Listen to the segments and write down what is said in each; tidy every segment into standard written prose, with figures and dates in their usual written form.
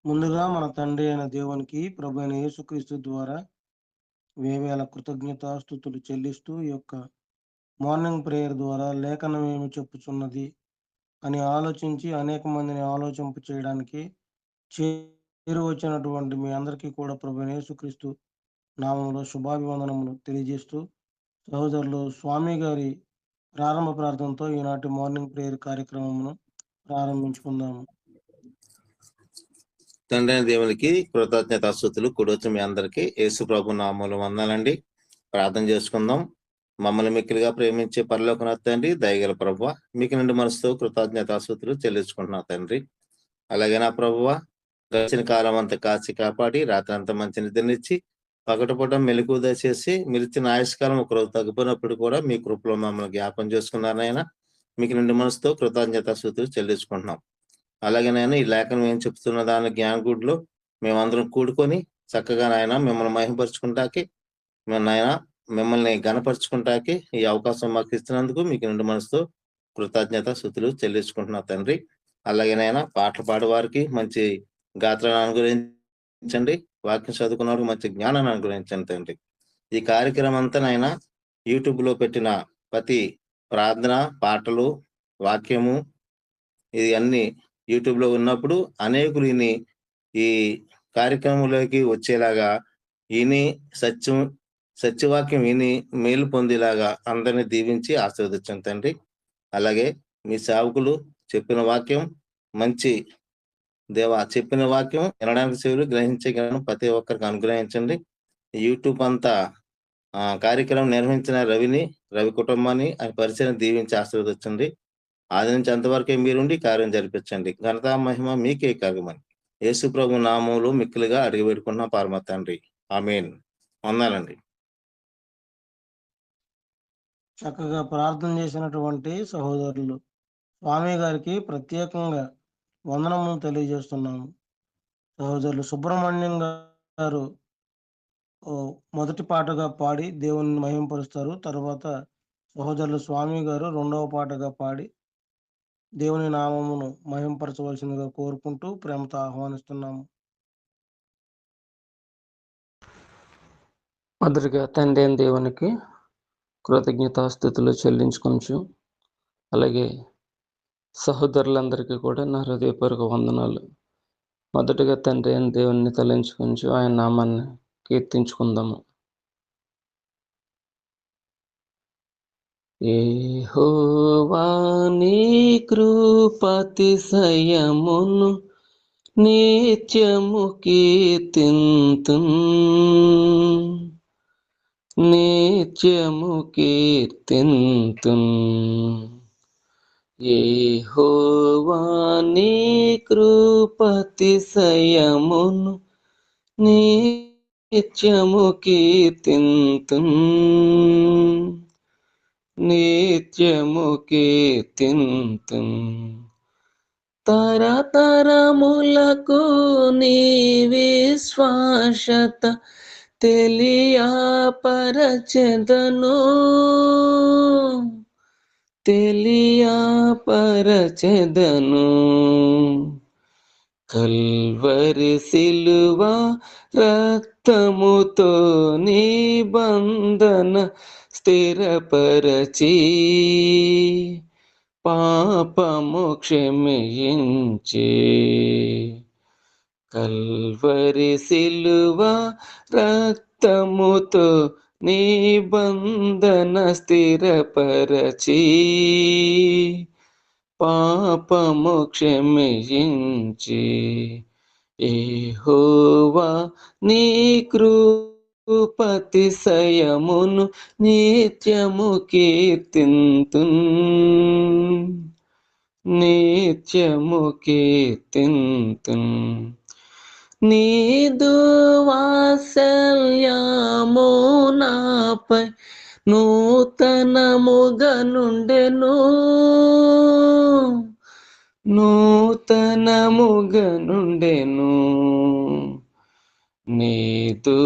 ముందుగా మన తండ్రి అయిన దేవునికి ప్రభు అయిన యేసుక్రీస్తు ద్వారా వేవేల కృతజ్ఞతాస్తుతులు చెల్లిస్తూ ఈ యొక్క మార్నింగ్ ప్రేయర్ ద్వారా లేఖనం ఏమి చెప్పుచున్నది అని ఆలోచించి అనేక మందిని ఆలోచింప చేయడానికి చేరువచ్చినటువంటి మీ అందరికీ కూడా ప్రభు అయిన యేసుక్రీస్తు నామంలో శుభాభివందనములు తెలియజేస్తూ సహోదరులు స్వామి గారి ప్రారంభ ప్రార్థనతో ఈనాటి మార్నింగ్ ప్రేయర్ కార్యక్రమమును ప్రారంభించుకుందాము. తండ్రి అయిన దేవునికి కృతజ్ఞతాస్తుతులు కూడొచ్చు. మీ అందరికీ యేసు ప్రభు నామములో వందనాలండి. ప్రార్థన చేసుకుందాం. మమ్మల్ని మిక్కిలిగా ప్రేమించే పరలోకన తండ్రి, దయగల ప్రభువ, మీకు నిండు మనసుతో కృతజ్ఞతాస్తుతులు చెల్లించుకుంటున్నా తండ్రి. అలాగే నా ప్రభువ, గడిచిన కాలం అంతా కాచి కాపాడి రాత్రి అంతా మంచి నిద్రనిచ్చి పగటపూట మెలకువ దయచేసి మీరు ఇచ్చిన ఆయుష్కాలం ఒకరోజు తగ్గిపోయినప్పుడు కూడా మీ కృపలో మమ్మల్ని జ్ఞాపం చేసుకున్నారనైనా మీకు నిండు మనసుతో కృతజ్ఞతాస్తుతులు చెల్లించుకుంటున్నాం. అలాగే నేను ఈ లేఖనం ఏం చెప్తున్న దాని జ్ఞానగుడిలో మేమందరం కూడుకొని చక్కగా నాయన మిమ్మల్ని మహిమపరుచుకుంటాకి నాయన మిమ్మల్ని గణపరుచుకుంటాకి ఈ అవకాశం మాకు ఇస్తున్నందుకు మీకు నిండు మనసుతో కృతజ్ఞతాస్తుతులు చెల్లించుకుంటున్నా తండ్రి. అలాగే నాయన పాటలు పాడేవారికి మంచి గాత్రాన్ని అనుగ్రహించండి, వాక్యం చదువుకున్న వారికి మంచి జ్ఞానాన్ని అనుగ్రహించండి తండ్రి. ఈ కార్యక్రమం అంతా నాయన యూట్యూబ్ లో పెట్టిన ప్రతి ప్రార్థన, పాటలు, వాక్యము ఇది అన్ని యూట్యూబ్ లో ఉన్నప్పుడు అనేకులు ఈ కార్యక్రమంలోకి వచ్చేలాగా ఈని సత్యవాక్యం విని మేలు పొందేలాగా అందరిని దీవించి ఆశీర్వదించండి తండ్రి. అలాగే మీ సేవకులు చెప్పిన వాక్యం మంచి దేవా చెప్పిన వాక్యం వినడానికి చెవులు గ్రహించే జ్ఞానం ప్రతి ఒక్కరికి అనుగ్రహించండి. యూట్యూబ్ అంతా కార్యక్రమం నిర్వహించిన రవి కుటుంబాన్ని ఆయన పరిచయం దీవించి ఆశీర్వదించండి. ఆది నుంచి అంతవరకే మీరుండి కార్యం జరిపించండి. ఘనతా మహిమ మీకే కలుగుమని యేసు ప్రభు నామములో మిక్కిలిగా అడిగి పెట్టుకున్న పరమ తండ్రి, ఆమేన్. వందనాలండి. చక్కగా ప్రార్థన చేసినటువంటి సహోదరులు స్వామి గారికి ప్రత్యేకంగా వందనములు తెలియజేస్తున్నాము. సహోదరులు సుబ్రహ్మణ్యం గారు మొదటి పాటగా పాడి దేవుని మహింపరుస్తారు. తర్వాత సహోదరులు స్వామి గారు రెండవ పాటగా పాడి దేవుని నామమును మహింపరచవలసిందిగా కోరుకుంటూ ప్రేమతో ఆహ్వానిస్తున్నాము. మొదటిగా తండ్రి అయిన దేవునికి కృతజ్ఞతాస్తుతులు చెల్లించుకొంచు, అలాగే సహోదరులందరికీ కూడా నా హృదయపూర్వక వందనాలు. మొదటగా తండ్రి అయిన దేవుని తలంచుకొంచు, ఆయన నామాన్ని కీర్తించుకుందాము. యెహోవా నీ కృపాతిశయమును నిత్యము కీర్తింతున్, నిత్యము కీర్తింతున్. యెహోవా నీ కృపాతిశయమును నిత్యము కీర్తింతున్, నిత్యము కీర్తింతున్. తరతరములకు నీ విశ్వాసత తెలియపరచెదను, తెలియపరచెదను. కల్వరి సిలువ రక్తముతో నిబంధన స్థిరపరచి పాపము క్షమించి. కల్వరి సిలువ రక్తముతో నిబంధన స్థిరపరచి పాపము క్షమించి. యెహోవా నీ కృపాతిశయమును నిత్యము కీర్తింతున్, నిత్యము కీర్తింతున్. నీదు వాత్సల్యము నాపై నూతనముగా నుండెను, నూతనముగా నుండెను. నీదు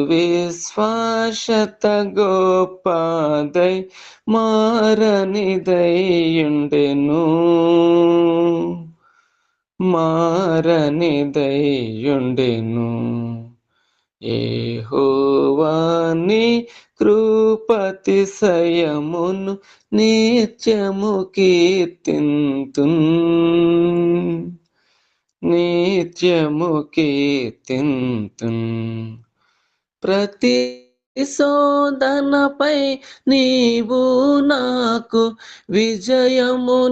విశ్వాసత గొప్పదై మారనిదయుండెను. మారని దయుండెను. యెహోవా నీ కృపతిశయమును నిత్యము కీర్తింతున్, నిత్యము కీర్తింతున్. ప్రతి శోధనపై నీవు నాకు విజయమునిచ్చెదవు,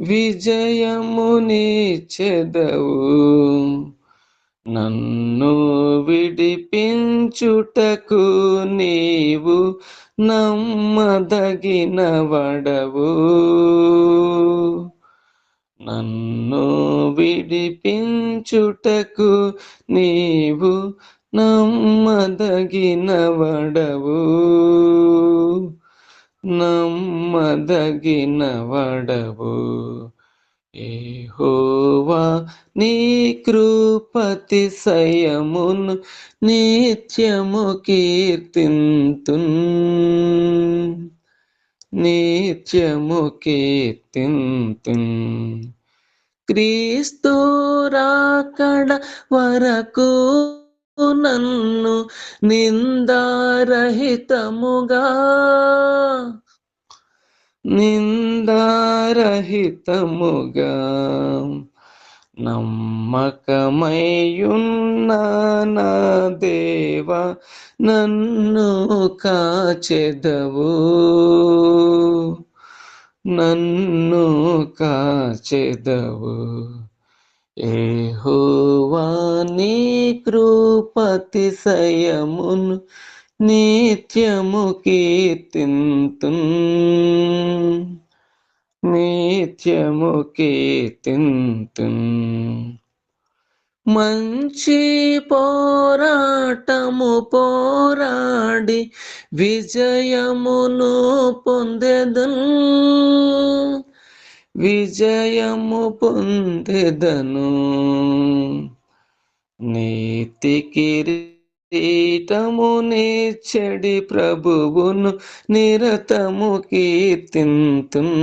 విజయమునిచ్చెదవు. నన్ను విడిపించుటకు నీవు నమ్మదగినవడవు, నన్ను విడిపించుటకు నీవు నమ్మదగినవడవు, నమ్మదగినవడవు. యెహోవా నీ కృపతిశయమును నిత్యము కీర్తింతున్, నిత్యము కీర్తింతున్. క్రీస్తు రాకడ వరకు నన్ను నిందారహితముగా, నిందారహితముగా నమ్మకమయ్యున్న నా దేవా నన్ను కాచెదవు, నన్ను కాచెదవు. యెహోవా నీ కృపతిశయమును నిత్యము కీర్తింతున్, నిత్యము కీర్తింతున్. మంచి పోరాటము పోరాడి విజయమును పొందెదన్, విజయము పొందెదను. నీతి కిరీటమునిచ్చెడి ప్రభువును నిరతము కీర్తింతున్,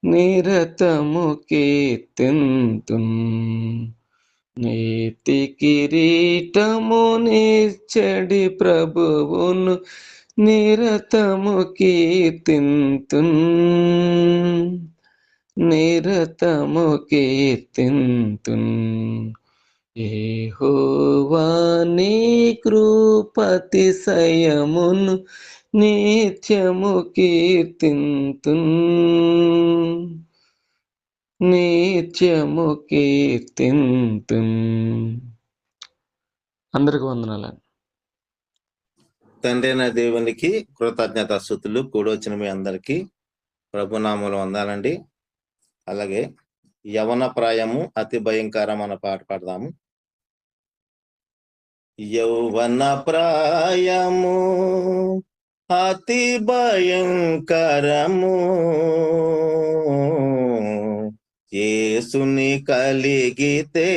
నిరతము కీర్తింతున్. నీతి కిరీటమునిచ్చెడి ప్రభువును నిరతము కీర్తింతున్, నిరతము కీర్తింతున్. యెహోవా నీ కృపతిశయమును నిత్యము కీర్తింతున్, నిత్యము కీర్తింతున్. అందరికి వందనాలు. తండ్రి అయిన దేవునికి కృతజ్ఞతాస్తుతులు. కూడొచ్చిన మీ అందరికీ ప్రభునామములు వందాలండి. అలాగే యవన ప్రాయము అతి భయంకరం అన్న పాట పాడదాము. యౌవన ప్రాయము అతి భయంకరము, యేసుని కలిగితే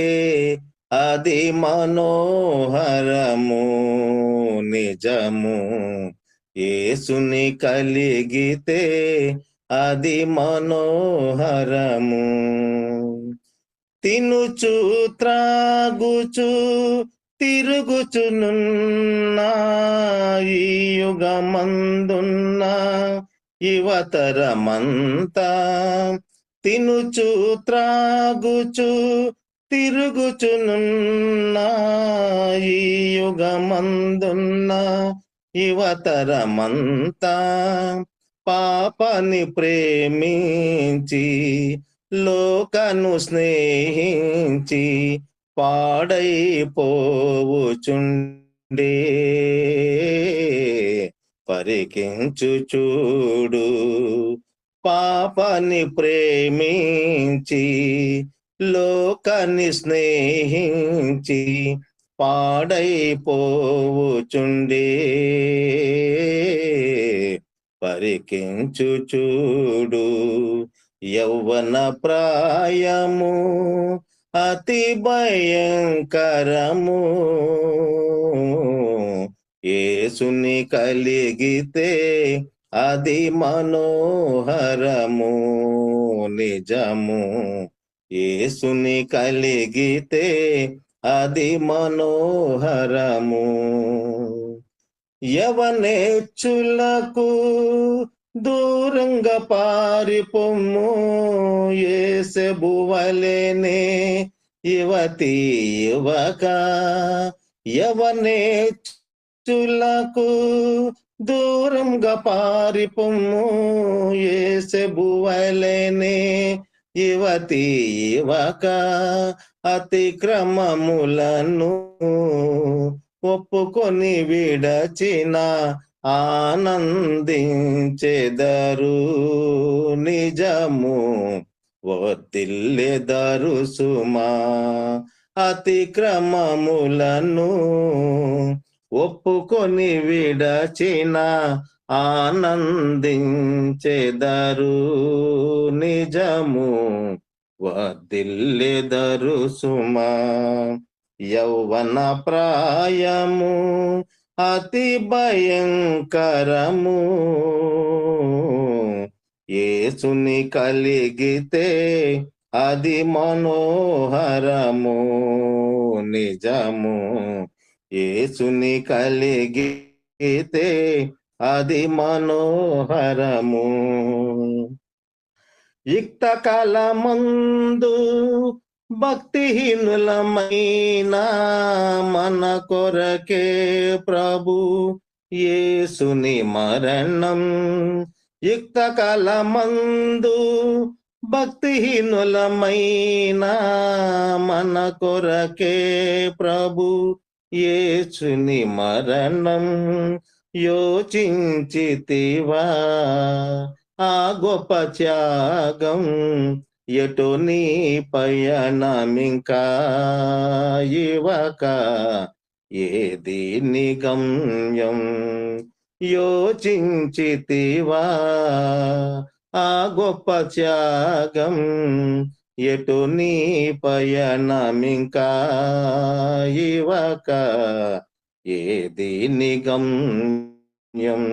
అది మనోహరము, నిజము. యేసుని కలిగితే అది మనోహరము. తినుచు త్రాగుచు తిరుగుచునున్న ఈ యుగమందున్న యువతరమంతా, తినుచు త్రాగుచు తిరుగుచునున్న ఈ యుగమందున్న యువతరమంతా, పాపని ప్రేమించి లోకను స్నేహించి పాడైపోవుచుండే, పరికించు చూడు. పాపని ప్రేమించి లోకాన్ని స్నేహించి పాడైపోవుచుండే, పరికించు చూడు. యౌవన ప్రాయము అతి భయంకరము, యేసుని కలిగితే అది మనోహరము నిజము. యేసుని కలిగితే అది మనోహరము. యవనేచ్చులకు దూరంగా పారిపొమ్ము, యేసెబు వలెనే యువతి యువక. యవనేచ్చులకు దూరంగా పారిపొమ్ము, యేసెబు వలెనే యువతి యువక. అతిక్రమములను ఒప్పుకొని విడచిన ఆనందించెదరు, నిజము వర్ధిల్లెదరు సుమా. అతిక్రమములను ఒప్పుకొని విడచిన ఆనందించెదరు, నిజము వర్ధిల్లెదరు సుమా. యౌవన ప్రాయము అతి భయంకరము, యేసుని కలిగితే అది మనోహరము, నిజము. యేసుని కలిగితే అది మనోహరము. యుక్త కాలమందు భక్తిహీనులమైన మన కొరకే ప్రభు యేసుని మరణం. యుక్త కాలమందు భక్తిహీనులమైన మన కొరకే ప్రభు యేసుని మరణం. యోచించితివా ఆ గొప్ప త్యాగం, ఎటు నీ పయనమింకా ఇవక ఏది నీ గమ్యం. యోచించితివా ఆ గొప్ప త్యాగం, ఎటు నీ పయనమింకా ఇవక ఏది నీ గమ్యం.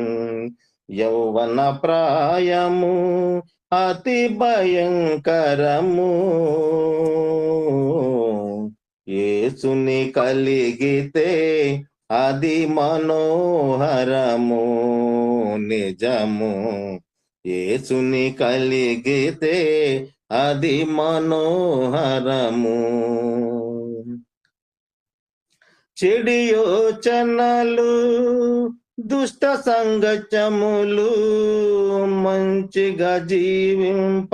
యౌవన ప్రాయము అతి భయంకరము, యేసుని కలిగితే అది మనోహరము, నిజము. యేసుని కలిగితే అది మనోహరము. చెడు యోచనలు దుష్ట సంగత్యములు మంచిగా జీవింప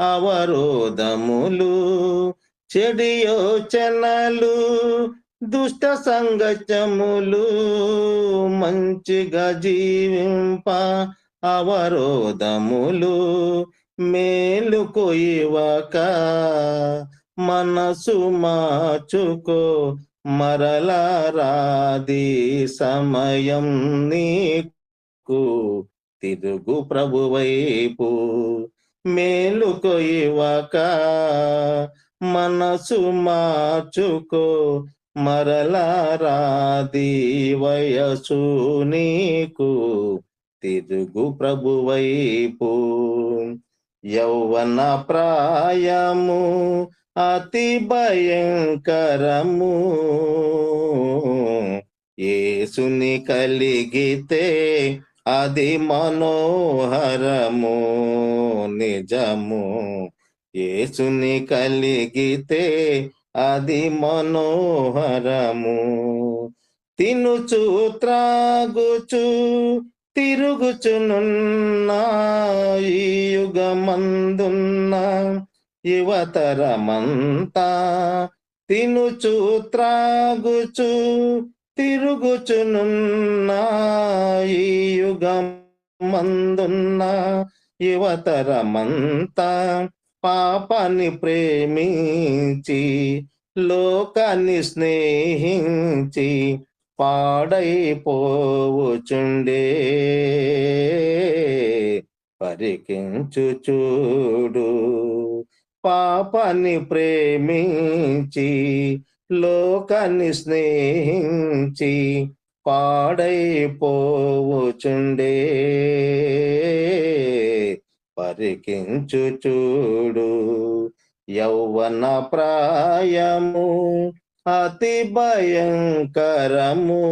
అవరోధములు. చెడు యోచనలు దుష్ట సంగత్యములు మంచిగా జీవింప అవరోధములు. మేలుకు ఇవ్వక మనసు మార్చుకో, మరలా రాది సమయం నీకు, తిరుగు ప్రభు వైపు. మేలుకు ఇవ్వక మనసు మార్చుకో, మరలా రాది వయసు నీకు, తిరుగు ప్రభు వైపు. యౌవన ప్రాయము అతి భయంకరము, యేసుని కలిగితే అది మనోహరము, నిజము. యేసుని కలిగితే అది మనోహరము. తినుచు త్రాగుచు తిరుగుచునున్న ఈ యుగమందున్న యువతరమంతా, తినుచు త్రాగుచు తిరుగుచునున్న ఈ యుగమందున్న యువతరమంతా, పాపాన్ని ప్రేమించి లోకాన్ని స్నేహించి పాడైపోవుచుండే, పరికించు చూడు. పాపాన్ని ప్రేమించి లోకాన్ని స్నేహించి పాడైపోవుచుండే, పరికించు చూడు యౌవన ప్రాయము అతి భయంకరము.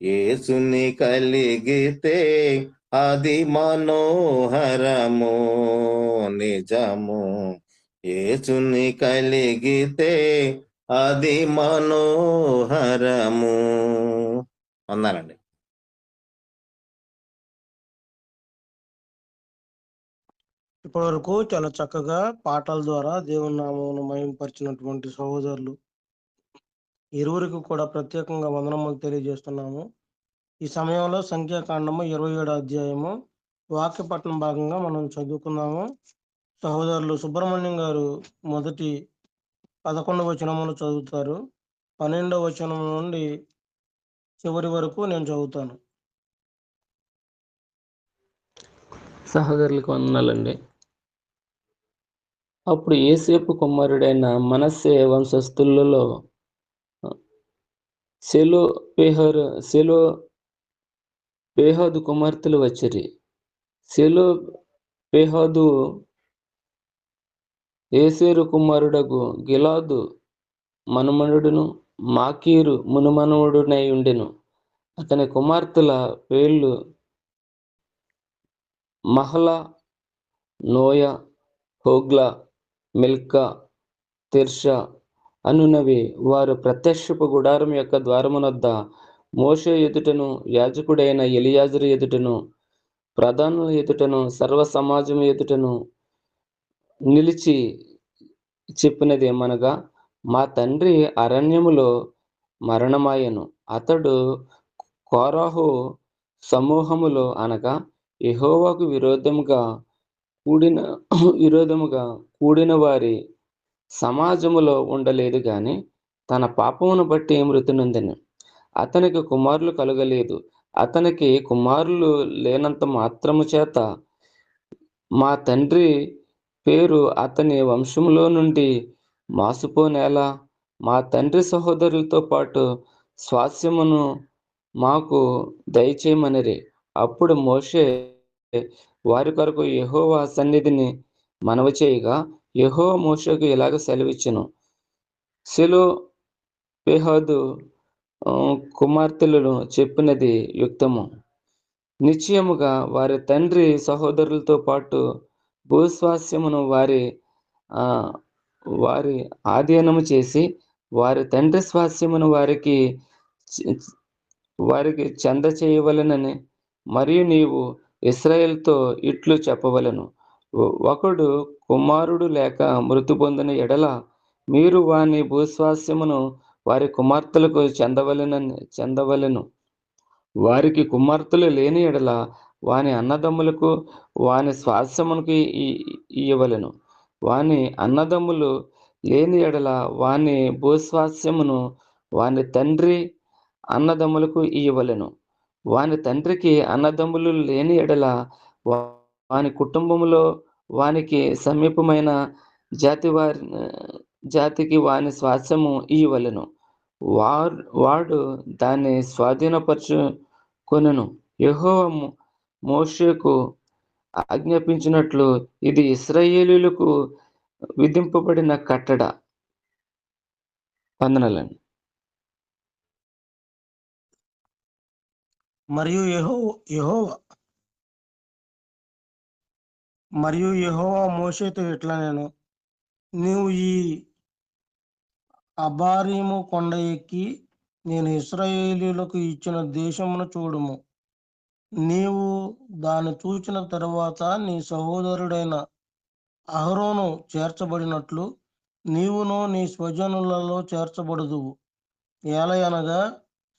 యేసుని కలిగితే అది మనోహరము నిజము. యేసుని కలిగితే అది మనోహరము. వందనండి. ఇప్పటి వరకు చాలా చక్కగా పాటల ద్వారా దేవుని నామమును మహిమపరిచినటువంటి సహోదరులు ఇరువురికి కూడా ప్రత్యేకంగా వందనములు తెలియజేస్తున్నాము. ఈ సమయంలో సంఖ్యాకాండము 27వ అధ్యాయము వాక్యపట్నం భాగంగా మనం చదువుకున్నాము. సహోదరులు సుబ్రహ్మణ్యం గారు మొదటి 11వ వచనమును చదువుతారు. 12వ వచనం నుండి చివరి వరకు నేను చదువుతాను. సహోదరులకు వందనాలండి. అప్పుడు యోసేపు కుమారుడైన మనస్సే వంశస్థులలో సెలోపేహాదు కుమార్తెలు వచ్చిరి. సెలోపేహాదు ఏసేరు కుమారుడగు గిలాదు మనుమనుడును మాకీరు మునుమనుడునై ఉండెను. అతని కుమార్తెల పేర్లు మహలా, నోయ, హోగ్లా, మిల్కా, తిర్షా అనునవి. వారు ప్రత్యక్షపు గుడారం యొక్క ద్వారమునొద్ద మోషే ఎదుటను, యాజకుడైన ఎలియాజరు ఎదుటను, ప్రధానుల ఎదుటను, సర్వ సమాజం ఎదుటను నిలిచి చెప్పినది ఏమనగా, మా తండ్రి అరణ్యములో మరణమాయను. అతడు కోరాహు సమూహములో అనగా యెహోవాకు విరోధముగా కూడిన వారి సమాజములో ఉండలేదు గాని తన పాపమును బట్టి మృతి నొందెను. అతనికి కుమారులు కలగలేదు. అతనికి కుమారులు లేనంత మాత్రము చేత మా తండ్రి పేరు అతని వంశములో నుండి మాసిపోనేలా? మా తండ్రి సహోదరులతో పాటు స్వాస్యమును మాకు దయచేయమనిరి. అప్పుడు మోషే వారి కొరకు యెహోవా సన్నిధిని మనవి చేయగా, యెహోవా మోషేకు ఇలాగ సెలవిచ్చెను, సెలోపేహాదు కుమార్తెలను చెప్పినది యుక్తము. నిశ్చయముగా వారి తండ్రి సహోదరులతో పాటు భూస్వాస్యమును వారి ఆధీనము చేసి వారి తండ్రి స్వాస్యమును వారికి చెంద చేయవలెనని, మరియు నీవు ఇశ్రాయేలుతో ఇట్లు చెప్పవలెను, ఒకడు కుమారుడు లేక మృతి పొందిన ఎడల మీరు వాని భూస్వాస్యమును వారి కుమార్తెలకు చెందవలెను. వారికి కుమార్తెలు లేని ఎడల వాని అన్నదమ్ములకు వాని స్వాస్యమునకు ఇయ్యవలెను. వాని అన్నదమ్ములు లేని ఎడల వాని భూస్వాస్యమును వాని తండ్రి అన్నదమ్ములకు ఇయ్యవలెను. వాని తండ్రికి అన్నదమ్ములు లేని ఎడల వాని కుటుంబములో వానికి సమీపమైన జాతికి వాని స్వాస్యము ఇయ్యవలెను. వాడు దాన్ని స్వాధీనపరచుకొనెను. యెహోవా మోషేకు ఆజ్ఞాపించినట్లు ఇది ఇశ్రాయేలీయులకు విధింపబడిన కట్టడ. వందనాలండి. మరియు యెహోవా మోషేతో ఇట్లా నేను, నీవు ఈ అబారీము కొండ ఎక్కి నేను ఇశ్రాయేలీయులకు ఇచ్చిన దేశమును చూడుము. నీవు దాన్ని చూచిన తరువాత నీ సహోదరుడైన అహరోను చేర్చబడినట్లు నీవును నీ స్వజనులలో చేర్చబడుదువు. ఏలయనగా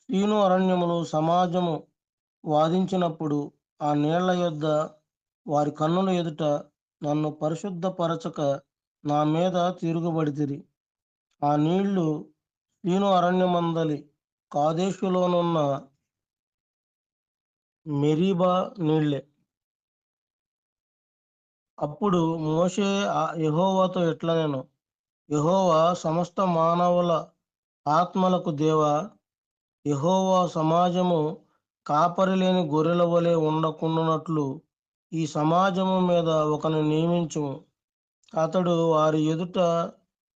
సీను అరణ్యములో సమాజము వాదించినప్పుడు ఆ నీళ్ల యొద్ద వారి కన్నుల ఎదుట నన్ను పరిశుద్ధపరచక నా మీద తిరుగుబడితిరి. ఆ నీళ్లు సీను అరణ్యమందలి కాదేషులోనున్న మెరీబా నీళ్లే. అప్పుడు మోషే యెహోవాతో ఇట్లా నేను, యెహోవా సమస్త మానవుల ఆత్మలకు దేవా, యెహోవా సమాజము కాపరి లేని గొర్రెల వలె ఉండకుండానట్లు ఈ సమాజము మీద ఒకని నియమించుము. అతడు వారి ఎదుట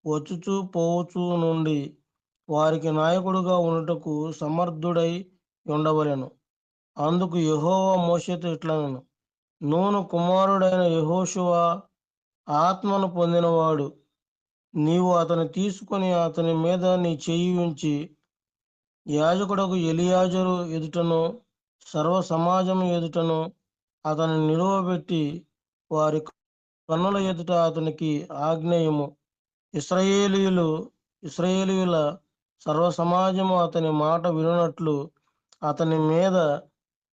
వచ్చుచూ పోవచ్చు నుండి వారికి నాయకుడుగా ఉండుటకు సమర్థుడై ఉండవలెను. అందుకు యెహోవా మోషేతో ఇట్లనెను, నూను కుమారుడైన యెహోషువ ఆత్మను పొందినవాడు. నీవు అతని తీసుకొని అతని మీద నీ చెయ్యి ఉంచి యాజకుడకు ఎలియాజరు ఎదుటను సర్వ సమాజం ఎదుటను అతని నిలువబెట్టి వారి కన్నుల ఎదుట అతనికి ఆజ్ఞేయము. ఇశ్రాయేలీయుల సర్వ సమాజము అతని మాట వినునట్లు అతని మీద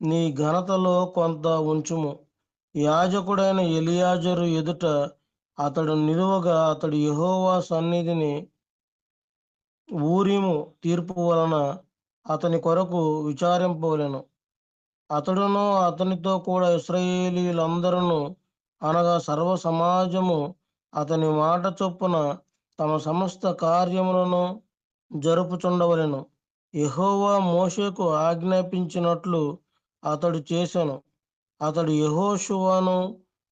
నీ ఘనతలో కొంత ఉంచుము. యాజకుడైన ఎలియాజరు ఎదుట అతడు నిలువగా అతడు యెహోవా సన్నిధిని ఊరీము తీర్పు వలన అతని కొరకు విచారింపవలెను. అతడును అతనితో కూడా ఇశ్రాయేలీయులందరూ అనగా సర్వ సమాజము అతని మాట చొప్పున తమ సమస్త కార్యములను జరుపుచుండవలెను. యెహోవా మోషేకు ఆజ్ఞాపించినట్లు అతడు చేసెను. అతడు యెహోషువను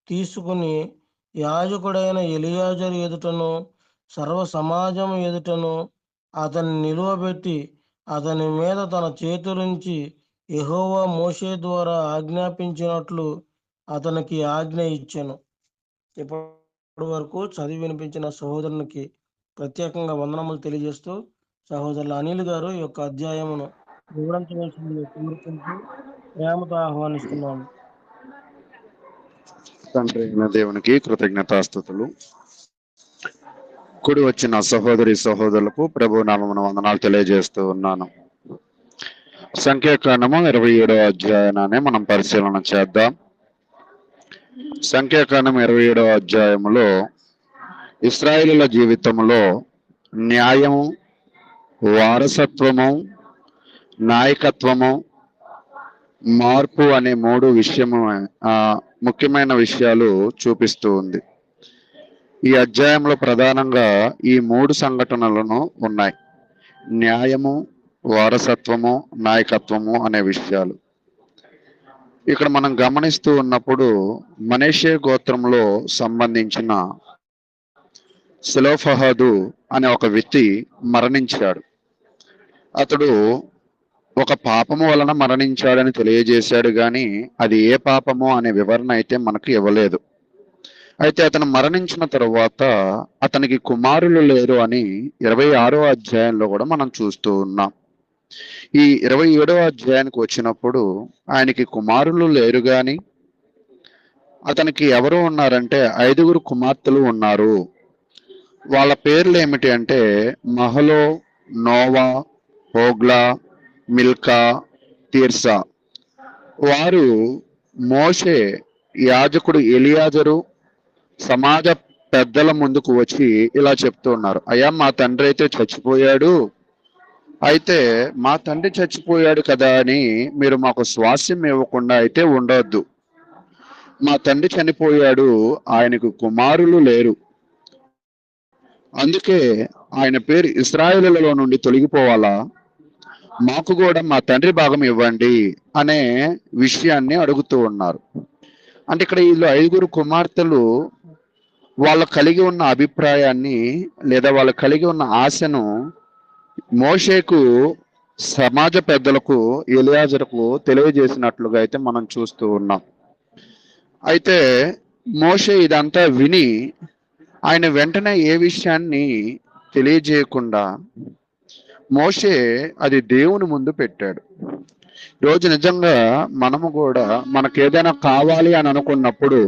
తీసుకుని యాజకుడైన ఎలియాజరు ఎదుటను సర్వ సమాజం ఎదుటను అతన్ని నిలువబెట్టి అతని మీద తన చేతులుంచి యెహోవా మోషే ద్వారా ఆజ్ఞాపించినట్లు అతనికి ఆజ్ఞ ఇచ్చెను. ఇప్పటి వరకు చదివి వినిపించిన సహోదరునికి ప్రత్యేకంగా వందనములు తెలియజేస్తూ సహోదరులు అనిల్ గారు ఈ యొక్క అధ్యాయమును వివరించవలసిందిగా కోరుకుంటూ ప్రేమతో ఆహ్వానిస్తున్నాము. తండ్రి అయిన దేవునికి కృతజ్ఞతాస్తుతులు. కూడి వచ్చిన సహోదరి సహోదరులకు ప్రభు నామమున వందనాలు తెలియజేస్తూ ఉన్నాను. సంఖ్యాకాండము 27వ అధ్యాయాన్ని మనం పరిశీలన చేద్దాం. సంఖ్యాకాండం 27వ అధ్యాయములో ఇశ్రాయేలీయుల జీవితంలో న్యాయము, వారసత్వము, నాయకత్వము, మార్పు అనే 3 ముఖ్యమైన విషయాలు చూపిస్తూ ఉంది. ఈ అధ్యాయంలో ప్రధానంగా ఈ 3 సంఘటనలను ఉన్నాయి. న్యాయము, వారసత్వము, నాయకత్వము అనే విషయాలు ఇక్కడ మనం గమనిస్తూ ఉన్నప్పుడు మనష్షే గోత్రంలో సంబంధించిన సెలోఫహాదు అనే ఒక వ్యక్తి మరణించాడు. అతడు ఒక పాపము వలన మరణించాడని తెలియజేశాడు, కానీ అది ఏ పాపము అనే వివరణ అయితే మనకు ఇవ్వలేదు. అయితే అతను మరణించిన తరువాత అతనికి కుమారులు లేరు అని 26వ అధ్యాయంలో కూడా మనం చూస్తూ ఉన్నాం. ఈ 27వ అధ్యాయానికి వచ్చినప్పుడు ఆయనకి కుమారులు లేరు, కానీ అతనికి ఎవరు ఉన్నారంటే 5 కుమార్తెలు ఉన్నారు. వాళ్ళ పేర్లు ఏమిటి అంటే మహలో, నోవా, హోగ్లా, మిల్కా, తీర్సా. వారు మోషే, యాజకుడు ఎలియాజరు సమాజ పెద్దల ముందుకు వచ్చి ఇలా చెప్తూ ఉన్నారు, అయ్యా మా తండ్రి అయితే చచ్చిపోయాడు, అయితే మా తండ్రి చచ్చిపోయాడు కదా అని మీరు మాకు స్వాస్యం ఇవ్వకుండా అయితే ఉండొద్దు. మా తండ్రి చనిపోయాడు, ఆయనకు కుమారులు లేరు, అందుకే ఆయన పేరు ఇశ్రాయేలులో నుండి తొలగిపోవాలా, మాకు కూడా మా తండ్రి భాగం ఇవ్వండి అనే విషయాన్ని అడుగుతూ ఉన్నారు. అంటే ఇక్కడ వీళ్ళు 5 కుమార్తెలు వాళ్ళు కలిగి ఉన్న అభిప్రాయాన్ని లేదా వాళ్ళు కలిగి ఉన్న ఆశను మోషేకు, సమాజ పెద్దలకు, ఎలియాజరుకు తెలియజేసినట్లుగా అయితే మనం చూస్తూ ఉన్నాం. అయితే మోషే ఇదంతా విని ఆయన వెంటనే ఏ విషయాన్ని తెలియజేయకుండా మోషే అది దేవుని ముందు పెట్టాడు. రోజు నిజంగా మనము కూడా మనకు ఏదైనా కావాలి అని అనుకున్నప్పుడు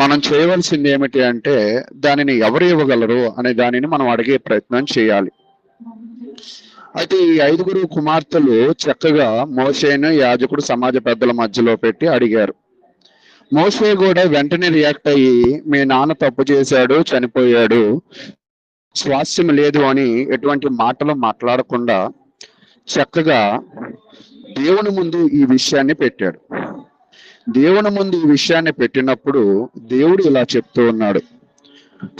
మనం చేయవలసింది ఏమిటి అంటే దానిని ఎవరు ఇవ్వగలరు అనే దానిని మనం అడిగే ప్రయత్నం చేయాలి. అయితే ఈ 5 కుమార్తెలు చక్కగా మోషేను, యాజకుడు, సమాజ పెద్దల మధ్యలో పెట్టి అడిగారు. మోషే కూడా వెంటనే రియాక్ట్ అయ్యి మీ నాన్న తప్పు చేశాడు, చనిపోయాడు, స్వాస్యం లేదు అని ఎటువంటి మాటలు మాట్లాడకుండా చక్కగా దేవుని ముందు ఈ విషయాన్ని పెట్టాడు. దేవుని ముందు ఈ విషయాన్ని పెట్టినప్పుడు దేవుడు ఇలా చెప్తూ ఉన్నాడు,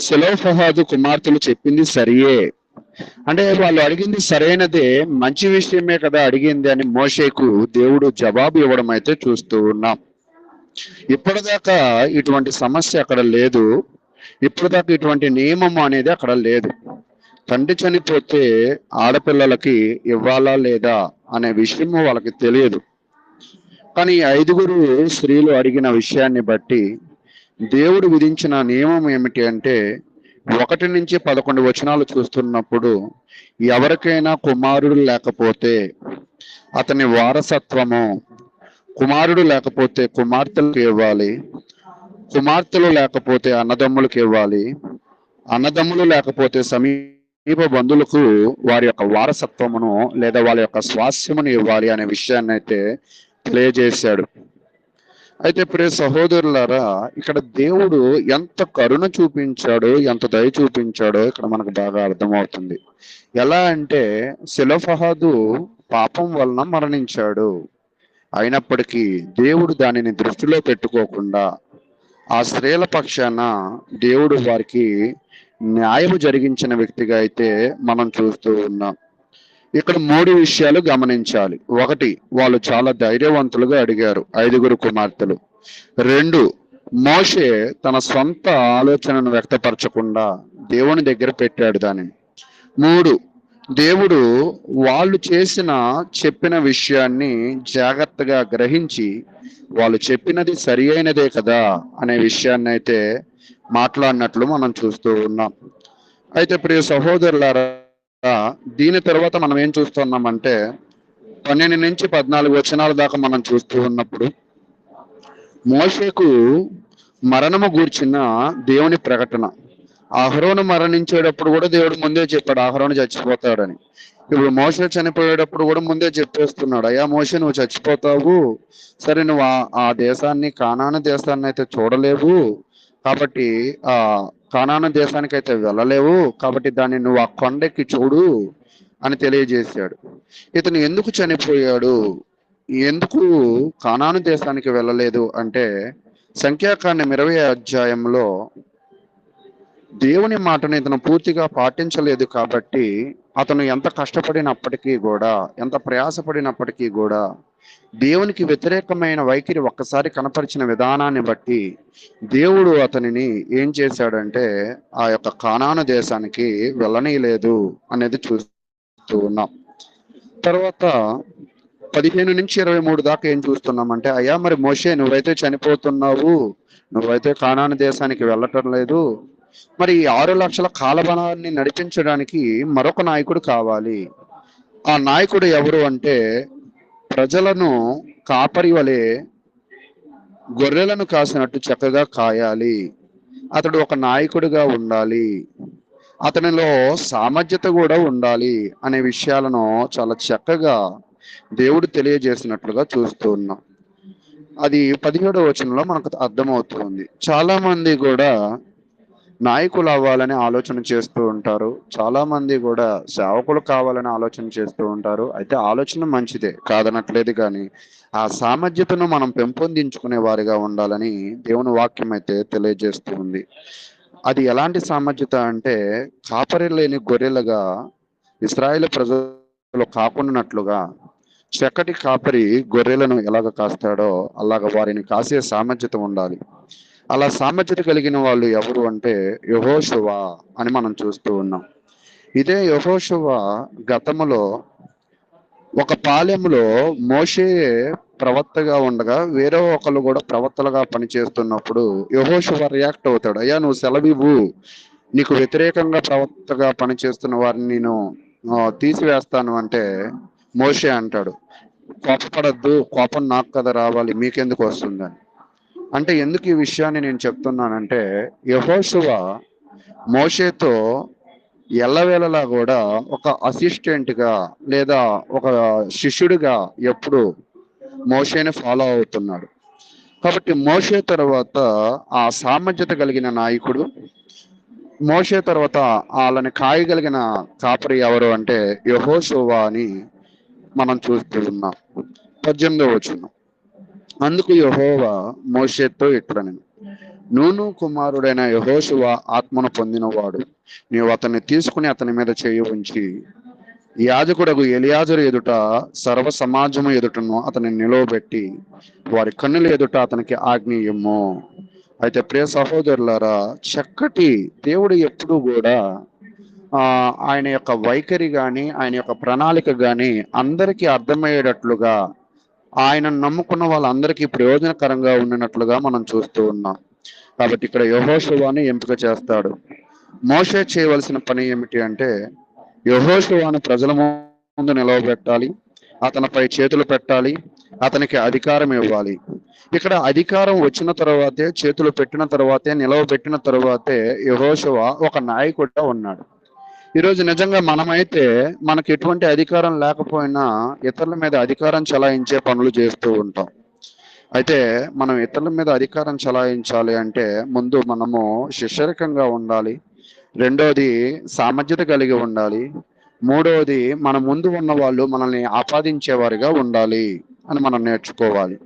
సెలోఫహాదు కుమార్తెలు చెప్పింది సరియే, అంటే వాళ్ళు అడిగింది సరైనదే, మంచి విషయమే కదా అడిగింది అని మోషేకు దేవుడు జవాబు ఇవ్వడం అయితే చూస్తూ ఉన్నాం. ఇప్పటిదాకా ఇటువంటి సమస్య అక్కడ లేదు, ఇప్పటిదాకా ఇటువంటి నియమం అనేది అక్కడ లేదు. తండ్రి చనిపోతే ఆడపిల్లలకి ఇవ్వాలా లేదా అనే విషయము వాళ్ళకి తెలియదు. కానీ 5 స్త్రీలు అడిగిన విషయాన్ని బట్టి దేవుడు విధించిన నియమం ఏమిటి అంటే 1 నుంచి 11 వచనాలు చూస్తున్నప్పుడు, ఎవరికైనా కుమారుడు లేకపోతే అతని వారసత్వము, కుమారుడు లేకపోతే కుమార్తెలకు ఇవ్వాలి, కుమార్తెలు లేకపోతే అన్నదమ్ములకు ఇవ్వాలి, అన్నదమ్ములు లేకపోతే సమీప బంధువులకు వారి యొక్క వారసత్వమును లేదా వాళ్ళ యొక్క స్వాస్థ్యమును ఇవ్వాలి అనే విషయాన్ని అయితే తెలియజేశాడు. అయితే ప్రియ సహోదరులారా, ఇక్కడ దేవుడు ఎంత కరుణ చూపించాడో, ఎంత దయ చూపించాడో ఇక్కడ మనకు బాగా అర్థమవుతుంది. ఎలా అంటే సెలోఫహాదు పాపం వలన మరణించాడు, అయినప్పటికీ దేవుడు దానిని దృష్టిలో పెట్టుకోకుండా ఆ స్త్రీల పక్షాన దేవుడు వారికి న్యాయము జరిగించిన వ్యక్తిగా అయితే మనం చూస్తూ ఉన్నాం. ఇక్కడ 3 విషయాలు గమనించాలి. 1, వాళ్ళు చాలా ధైర్యవంతులుగా అడిగారు 5 కుమార్తెలు. 2, మోషే తన సొంత ఆలోచనను వ్యక్తపరచకుండా దేవుని దగ్గర పెట్టాడు దానిని. 3, దేవుడు వాళ్ళు చెప్పిన విషయాన్ని జాగ్రత్తగా గ్రహించి వాళ్ళు చెప్పినది సరి అయినదే కదా అనే విషయాన్ని అయితే మాట్లాడినట్లు మనం చూస్తూ ఉన్నాం. అయితే ప్రియ సహోదరులారా, దీని తర్వాత మనం ఏం చూస్తున్నామంటే 12 నుంచి 14 వచనాల దాకా మనం చూస్తూ ఉన్నప్పుడు మోషేకు మరణము గూర్చిన దేవుని ప్రకటన. అహరోను మరణించేటప్పుడు కూడా దేవుడు ముందే చెప్పాడు అహరోను చచ్చిపోతాడని. ఇప్పుడు మోషే చనిపోయేటప్పుడు కూడా ముందే చెప్పేస్తున్నాడు, అయ్యా మోషే నువ్వు చచ్చిపోతావు, సరే నువ్వు ఆ దేశాన్ని, కానాను దేశాన్ని అయితే చూడలేవు, కాబట్టి ఆ కానాను దేశానికి అయితే వెళ్ళలేవు, కాబట్టి దాన్ని నువ్వు ఆ కొండకి చూడు అని తెలియజేశాడు. ఇతను ఎందుకు చనిపోయాడు, ఎందుకు కానాను దేశానికి వెళ్ళలేదు అంటే సంఖ్యాకాండం 20వ అధ్యాయంలో దేవుని మాటను ఇతను పూర్తిగా పాటించలేదు కాబట్టి అతను ఎంత కష్టపడినప్పటికీ కూడా, ఎంత ప్రయాసపడినప్పటికీ కూడా దేవునికి వ్యతిరేకమైన వైఖరి ఒక్కసారి కనపరిచిన విధానాన్ని బట్టి దేవుడు అతనిని ఏం చేశాడంటే ఆ యొక్క కానాను దేశానికి వెళ్ళనీయలేదు అనేది చూస్తూ ఉన్నాం. తర్వాత 15 నుంచి 23 దాకా ఏం చూస్తున్నామంటే, అయ్యా మరి మోషే నువ్వైతే చనిపోతున్నావు, నువ్వైతే కానాను దేశానికి వెళ్ళటం లేదు, మరి 6 లక్షల కాలబలాన్ని నడిపించడానికి మరొక నాయకుడు కావాలి. ఆ నాయకుడు ఎవరు అంటే ప్రజలను కాపరి వలె గొర్రెలను కాసినట్టు చక్కగా కాయాలి, అతడు ఒక నాయకుడిగా ఉండాలి, అతనిలో సామర్థ్యత కూడా ఉండాలి అనే విషయాలను చాలా చక్కగా దేవుడు తెలియజేసినట్లుగా చూస్తూ ఉన్నాం. అది 17వ వచనంలో మనకు అర్థమవుతుంది. చాలా మంది కూడా నాయకులు అవ్వాలని ఆలోచన చేస్తూ ఉంటారు, చాలా మంది కూడా సేవకులు కావాలని ఆలోచన చేస్తూ ఉంటారు. అయితే ఆలోచన మంచిదే, కాదనట్లేదు, కానీ ఆ సామర్థ్యతను మనం పెంపొందించుకునే వారిగా ఉండాలని దేవుని వాక్యం అయితే తెలియజేస్తూ ఉంది. అది ఎలాంటి సామర్థ్యత అంటే కాపరి లేని గొర్రెలుగా ఇశ్రాయేలు ప్రజలు కాకుండానట్లుగా చక్కటి కాపరి గొర్రెలను ఎలాగ కాస్తాడో అలాగ వారిని కాసే సామర్థ్యత ఉండాలి. అలా సామర్థ్యత కలిగిన వాళ్ళు ఎవరు అంటే యెహోషువ అని మనం చూస్తూ ఉన్నాం. ఇదే యెహోషువ గతములో ఒక పాలెంలో మోషే ప్రవక్తగా ఉండగా వేరే ఒకళ్ళు కూడా ప్రవక్తలుగా పనిచేస్తున్నప్పుడు యెహోషువ రియాక్ట్ అవుతాడు, అయ్యా నువ్వు సెలవివ్వు, నీకు వ్యతిరేకంగా ప్రవక్తగా పనిచేస్తున్న వారిని నేను తీసివేస్తాను అంటే మోషే అంటాడు, కోపపడద్దు, కోపం నాకు కదా రావాలి, మీకెందుకు వస్తుందని. అంటే ఎందుకు ఈ విషయాన్ని నేను చెప్తున్నానంటే యెహోషువ మోషేతో ఎల్లవేళలా కూడా ఒక అసిస్టెంట్ గా లేదా ఒక శిష్యుడిగా ఎప్పుడు మోషేని ఫాలో అవుతున్నాడు. కాబట్టి మోషే తర్వాత ఆ సామర్థ్యత కలిగిన నాయకుడు, మోషే తర్వాత వాళ్ళని కాయగలిగిన కాపరి ఎవరు అంటే యెహోషువ అని మనం చూస్తూ ఉన్నాం. 18వ వచనం, అందుకు యెహోవా మోషేతో ఇట్లనెను, నూను కుమారుడైన యెహోషువ ఆత్మను పొందినవాడు. నీవు అతన్ని తీసుకుని అతని మీద చేయి ఉంచి యాజకుడగు ఎలియాజరు ఎదుట సర్వ సమాజము ఎదుటను అతని నిలవబెట్టి వారి కన్నుల ఎదుట అతనికి ఆజ్ఞ ఇమ్ము. అయితే ప్రియ సహోదరులారా, చక్కటి దేవుడు ఎప్పుడు కూడా ఆయన యొక్క వైఖరి కానీ ఆయన యొక్క ప్రణాళిక కానీ అందరికీ అర్థమయ్యేటట్లుగా, ఆయన నమ్ముకున్న వాళ్ళందరికీ ప్రయోజనకరంగా ఉండినట్లుగా మనం చూస్తూ ఉన్నాం. కాబట్టి ఇక్కడ యెహోషువని ఎంపిక చేస్తాడు. మోషే చేయవలసిన పని ఏమిటి అంటే, యెహోషువను ప్రజల ముందు నిలవబెట్టాలి, అతనిపై చేతులు పెట్టాలి, అతనికి అధికారం ఇవ్వాలి. ఇక్కడ అధికారం వచ్చిన తర్వాతే, చేతులు పెట్టిన తర్వాతే, నిలవబెట్టిన తర్వాతే యెహోషువ ఒక నాయకుడిగా ఉన్నాడు. ఈరోజు నిజంగా మనమైతే మనకు ఎటువంటి అధికారం లేకపోయినా ఇతరుల మీద అధికారం చలాయించే పనులు చేస్తూ ఉంటాం. అయితే మనం ఇతరుల మీద అధికారం చలాయించాలి అంటే ముందు మనము శిష్యరికంగా ఉండాలి, రెండోది సామర్థ్యత కలిగి ఉండాలి, మూడవది మన ముందు ఉన్న వాళ్ళు మనల్ని ఆపాదించేవారుగా ఉండాలి అని మనం నేర్చుకోవాలి.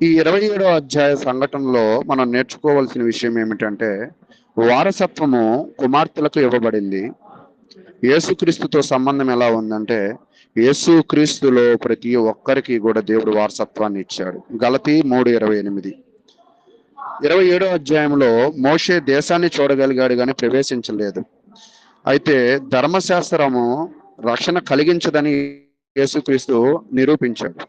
ఈ 27వ అధ్యాయ సంఘటనలో మనం నేర్చుకోవాల్సిన విషయం ఏమిటంటే, వారసత్వము కుమార్తెలకు ఇవ్వబడింది. యేసుక్రీస్తుతో సంబంధం ఎలా ఉందంటే, యేసుక్రీస్తులో ప్రతి ఒక్కరికి కూడా దేవుడు వారసత్వాన్ని ఇచ్చాడు. గలతీ 3:28. 27వ అధ్యాయంలో మోషే దేశాన్ని చూడగలిగాడు కానీ ప్రవేశించలేదు. అయితే ధర్మశాస్త్రము రక్షణ కలిగించదని యేసుక్రీస్తు నిరూపించాడు.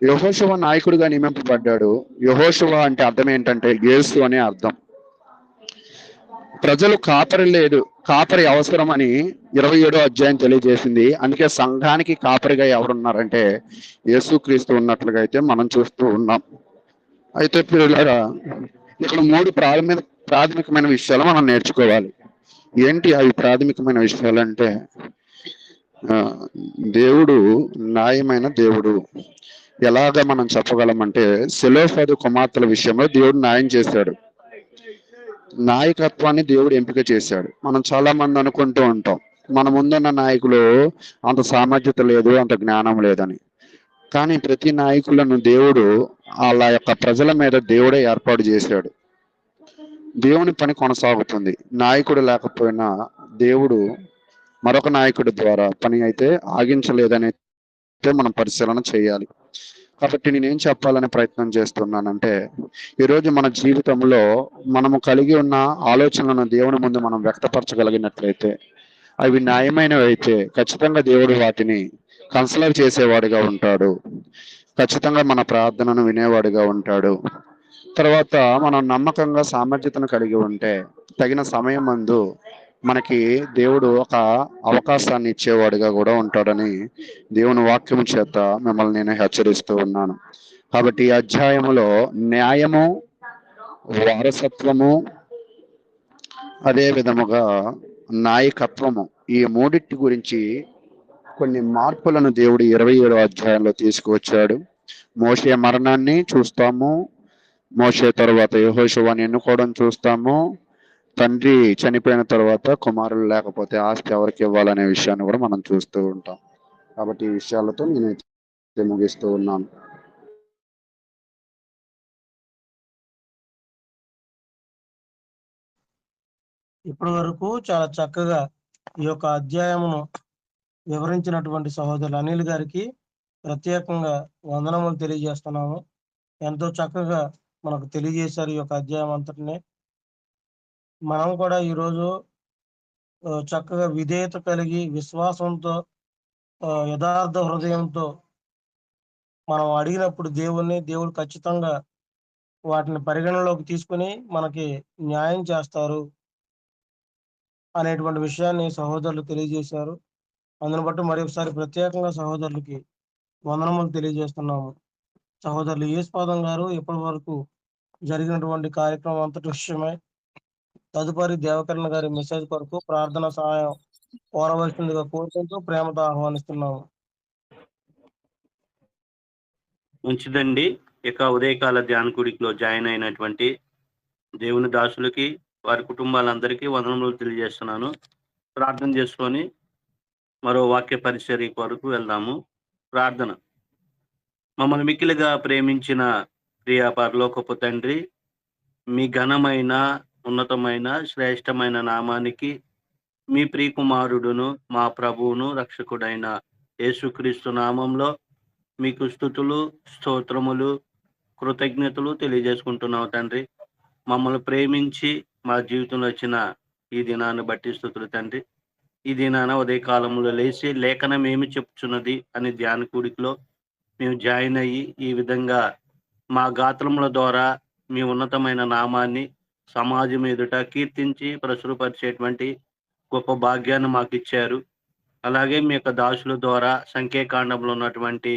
యెహోషువ నాయకుడిగా నియమింపబడ్డాడు. యెహోషువ అంటే అర్థం ఏంటంటే యేసు అనే అర్థం. ప్రజలు కాపరి అవసరం అని 27వ అధ్యాయం తెలియజేసింది. అందుకే సంఘానికి కాపరిగా ఎవరున్నారంటే యేసుక్రీస్తు ఉన్నట్లుగా అయితే మనం చూస్తూ ఉన్నాం. అయితే పిల్లలారా, ఇక్కడ 3 ప్రాథమికమైన విషయాలు మనం నేర్చుకోవాలి. ఏంటి అవి ప్రాథమికమైన విషయాలు అంటే, దేవుడు న్యాయమైన దేవుడు. ఎలాగా మనం చెప్పగలమంటే, సెలోఫదు కుమార్తెల విషయంలో దేవుడు న్యాయం చేశాడు. నాయకత్వాన్ని దేవుడు ఎంపిక చేశాడు. మనం చాలా మంది అనుకుంటూ ఉంటాం, మన ముందున్న నాయకులు అంత సామర్థ్యత లేదు, అంత జ్ఞానం లేదని. కానీ ప్రతి నాయకులను దేవుడు వాళ్ళ యొక్క ప్రజల మీద దేవుడే ఏర్పాటు చేశాడు. దేవుని పని కొనసాగుతుంది. నాయకుడు లేకపోయినా దేవుడు మరొక నాయకుడి ద్వారా పని అయితే ఆగించలేదని మనం పరిశీలన చేయాలి. కాబట్టి నేనేం చెప్పాలని ప్రయత్నం చేస్తున్నానంటే, ఈరోజు మన జీవితంలో మనము కలిగి ఉన్న ఆలోచనలను దేవుని ముందు మనం వ్యక్తపరచగలిగినట్లయితే, అవి న్యాయమైనవి అయితే ఖచ్చితంగా దేవుడు వాటిని కన్సిడర్ చేసేవాడిగా ఉంటాడు. ఖచ్చితంగా మన ప్రార్థనను వినేవాడిగా ఉంటాడు. తర్వాత మనం నమ్మకంగా సామర్థ్యతను కలిగి ఉంటే తగిన సమయం మందు మనకి దేవుడు ఒక అవకాశాన్ని ఇచ్చేవాడిగా కూడా ఉంటాడని దేవుని వాక్యం చేత మిమ్మల్ని నేను హెచ్చరిస్తూ ఉన్నాను. కాబట్టి ఈ అధ్యాయములో న్యాయము, వారసత్వము, అదే విధముగా నాయకత్వము, ఈ మూడిటి గురించి కొన్ని మార్పులను దేవుడు 27వ అధ్యాయంలో తీసుకువచ్చాడు. మోషే మరణాన్ని చూస్తాము, మోషే తర్వాత యెహోషువని ఎన్నుకోవడం చూస్తాము, తండ్రి చనిపోయిన తర్వాత కుమారులు లేకపోతే ఆస్తి ఎవరికి ఇవ్వాలనే విషయాన్ని కూడా మనం చూస్తూ ఉంటాం. కాబట్టి ఈ విషయాలతో నేను ముగిస్తూ ఉన్నాను. ఇప్పటి వరకు చాలా చక్కగా ఈ యొక్క అధ్యాయమును వివరించినటువంటి సహోదరులు అనిల్ గారికి ప్రత్యేకంగా వందనములు తెలియజేస్తున్నాము. ఎంతో చక్కగా మనకు తెలియజేశారు ఈ యొక్క అధ్యాయం అంతటినే. మనం కూడా ఈరోజు చక్కగా విధేయత కలిగి విశ్వాసంతో యథార్థ హృదయంతో మనం అడిగినప్పుడు దేవుడు ఖచ్చితంగా వాటిని పరిగణలోకి తీసుకుని మనకి న్యాయం చేస్తారు అనేటువంటి విషయాన్ని సహోదరులు తెలియజేశారు. అందును బట్టి మరొకసారి ప్రత్యేకంగా సహోదరులకి వందనములు తెలియజేస్తున్నాము. సహోదరులు యేసుపాదం గారు ఇప్పటి వరకు జరిగినటువంటి కార్యక్రమం అంతటి విషయమై తదుపరి దేవకరణ గారి మెసేజ్ కొరకు ప్రార్థన సహాయం కోరవలసిందిగా కోరుకుంటూ ప్రేమతో ఆహ్వానిస్తున్నాము. మంచిదండి. ఇక ఉదయకాల ధ్యాన కూడికలో జాయిన్ అయినటువంటి దేవుని దాసులకి, వారి కుటుంబాలందరికీ వందనములు తెలియజేస్తున్నాను. ప్రార్థన చేసుకొని మరో వాక్య పరిచర్య కొరకు వెళ్దాము. ప్రార్థన. మమ్మల్ని మిక్కిలిగా ప్రేమించిన ప్రియ పరలోకపు తండ్రి, మీ ఘనమైన, ఉన్నతమైన, శ్రేష్టమైన నామానికి మీ ప్రియకుమారుడును, మా ప్రభువును, రక్షకుడైన యేసుక్రీస్తు నామంలో మీకు స్తుతులు, స్తోత్రములు, కృతజ్ఞతలు తెలియజేసుకుంటున్నాం తండ్రి. మమ్మల్ని ప్రేమించి మా జీవితంలో వచ్చిన ఈ దినాన్ని బట్టి స్తుతులు తండ్రి. ఈ దినాన ఉదయకాలంలో లేచి లేఖనం ఏమి చెప్తున్నది అని ధ్యాన కూడికలో మేము జాయిన్ అయ్యి ఈ విధంగా మా గాత్రముల ద్వారా మీ ఉన్నతమైన నామాన్ని సమాజం ఎదుట కీర్తించి ప్రచురపరిచేటువంటి గొప్ప భాగ్యాన్ని మాకు ఇచ్చారు. అలాగే మీ యొక్క దాసుల ద్వారా సంఖ్యాకాండంలో ఉన్నటువంటి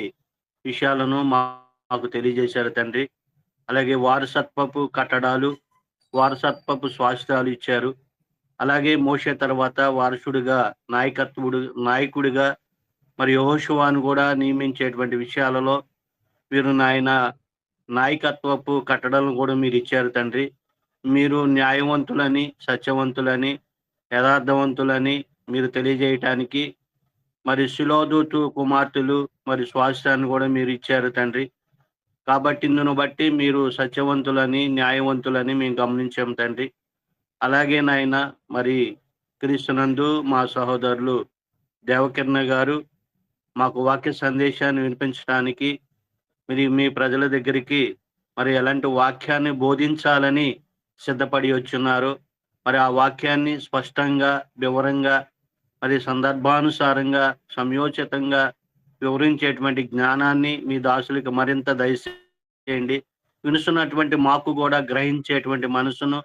విషయాలను మాకు తెలియజేశారు తండ్రి. అలాగే వారసత్వపు కట్టడాలు, వారసత్వపు స్వాస్థ్యాలు ఇచ్చారు. అలాగే మోషే తర్వాత వారసుడిగా నాయకుడిగా మరి యెహోషువను కూడా నియమించేటువంటి విషయాలలో మీరు నాయకత్వపు కట్టడాలను కూడా మీరు ఇచ్చారు తండ్రి. మీరు న్యాయవంతులని, సత్యవంతులని, యథార్థవంతులని మీరు తెలియజేయటానికి మరి శిలోదూతు కుమార్తెలు మరి స్వాస్థ్యాన్ని కూడా మీరు ఇచ్చారు తండ్రి. కాబట్టి ఇందును బట్టి మీరు సత్యవంతులని, న్యాయవంతులని మేము గమనించాం తండ్రి. అలాగే నాయన మరి క్రీస్తునందు మా సహోదరులు దేవకిరణ గారు మాకు వాక్య సందేశాన్ని వినిపించడానికి మరి మీ ప్రజల దగ్గరికి మరి ఎలాంటి వాక్యాన్ని బోధించాలని సిద్ధపడి వచ్చున్నారు. మరి ఆ వాక్యాన్ని స్పష్టంగా, వివరంగా, మరి సందర్భానుసారంగా, సమయోచితంగా వివరించేటువంటి జ్ఞానాన్ని మీ దాసులకు మరింత దయచేయండి. వినుస్తున్నటువంటి మాకు కూడా గ్రహించేటువంటి మనసును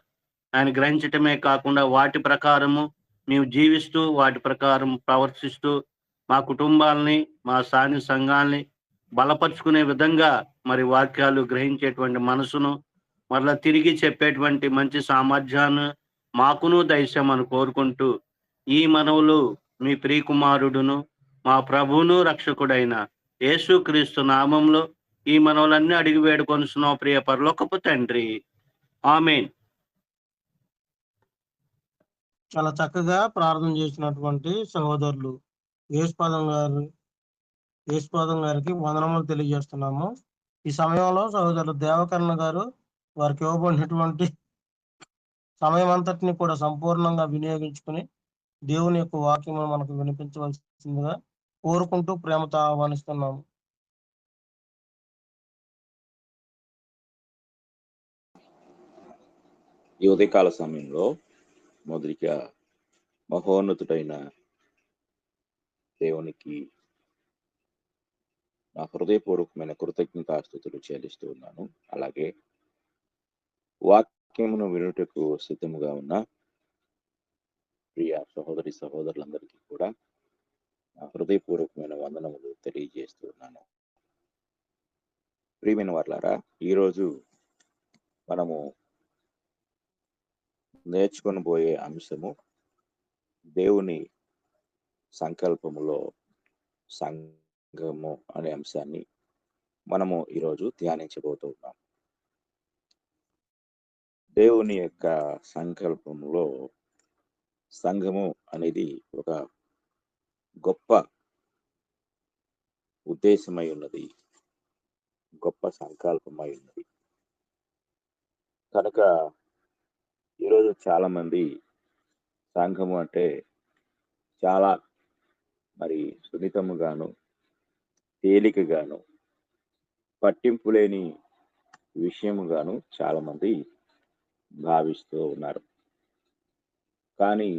ఆయన గ్రహించటమే కాకుండా వాటి ప్రకారము మేము జీవిస్తూ, వాటి ప్రకారం ప్రవర్తిస్తూ మా కుటుంబాలని, మా సాని సంఘాలని బలపరుచుకునే విధంగా మరి వాక్యాలు గ్రహించేటువంటి మనసును మరలా తిరిగి చెప్పేటువంటి మంచి సామర్థ్యాన్ని మాకును దయచేయమని కోరుకుంటూ ఈ మనవులు మీ ప్రియకుమారుడును, మా ప్రభువును, రక్షకుడైన యేసుక్రీస్తు నామంలో ఈ మనవులన్నీ అడిగి వేడుకొనుచున్నాం ప్రియ పరలోకపు తండ్రి. ఆమేన్. చాలా చక్కగా ప్రార్థన చేసినటువంటి సహోదరులు యేసుపాదం గారికి వందనములు తెలియజేస్తున్నాము. ఈ సమయంలో సహోదరులు దేవకరణ గారు వారికి ఇవ్వబడినటువంటి సమయం అంతటిని కూడా సంపూర్ణంగా వినియోగించుకుని దేవుని యొక్క వాక్యము మనకు వినిపించవలసిందిగా కోరుకుంటూ ప్రేమతో ఆహ్వానిస్తున్నాము. ఈ ఉదయకాల సమయంలో మొదటిగా మహోన్నతుడైన దేవునికి నా హృదయపూర్వకమైన కృతజ్ఞతాస్తుతులు చెల్లిస్తూ ఉన్నాను. అలాగే వాక్యమును వినుటకు సిద్ధముగా ఉన్న ప్రియ సహోదరులందరికీ కూడా నా హృదయపూర్వకమైన వందనములు తెలియజేస్తూ ఉన్నాను. ప్రియమైన వారలారా, ఈరోజు మనము నేర్చుకొనబోయే అంశము దేవుని సంకల్పములో సంఘము అనే అంశాన్ని మనము ఈరోజు ధ్యానించబోతూ ఉన్నాం. దేవుని యొక్క సంకల్పంలో సంఘము అనేది ఒక గొప్ప ఉద్దేశమై ఉన్నది, గొప్ప సంకల్పమై ఉన్నది. కనుక ఈరోజు చాలా మంది సంఘము అంటే చాలా మరి సున్నితముగాను, తేలికగాను, పట్టింపు లేని విషయముగాను చాలా మంది భావిస్తూ ఉన్నారు. కానీ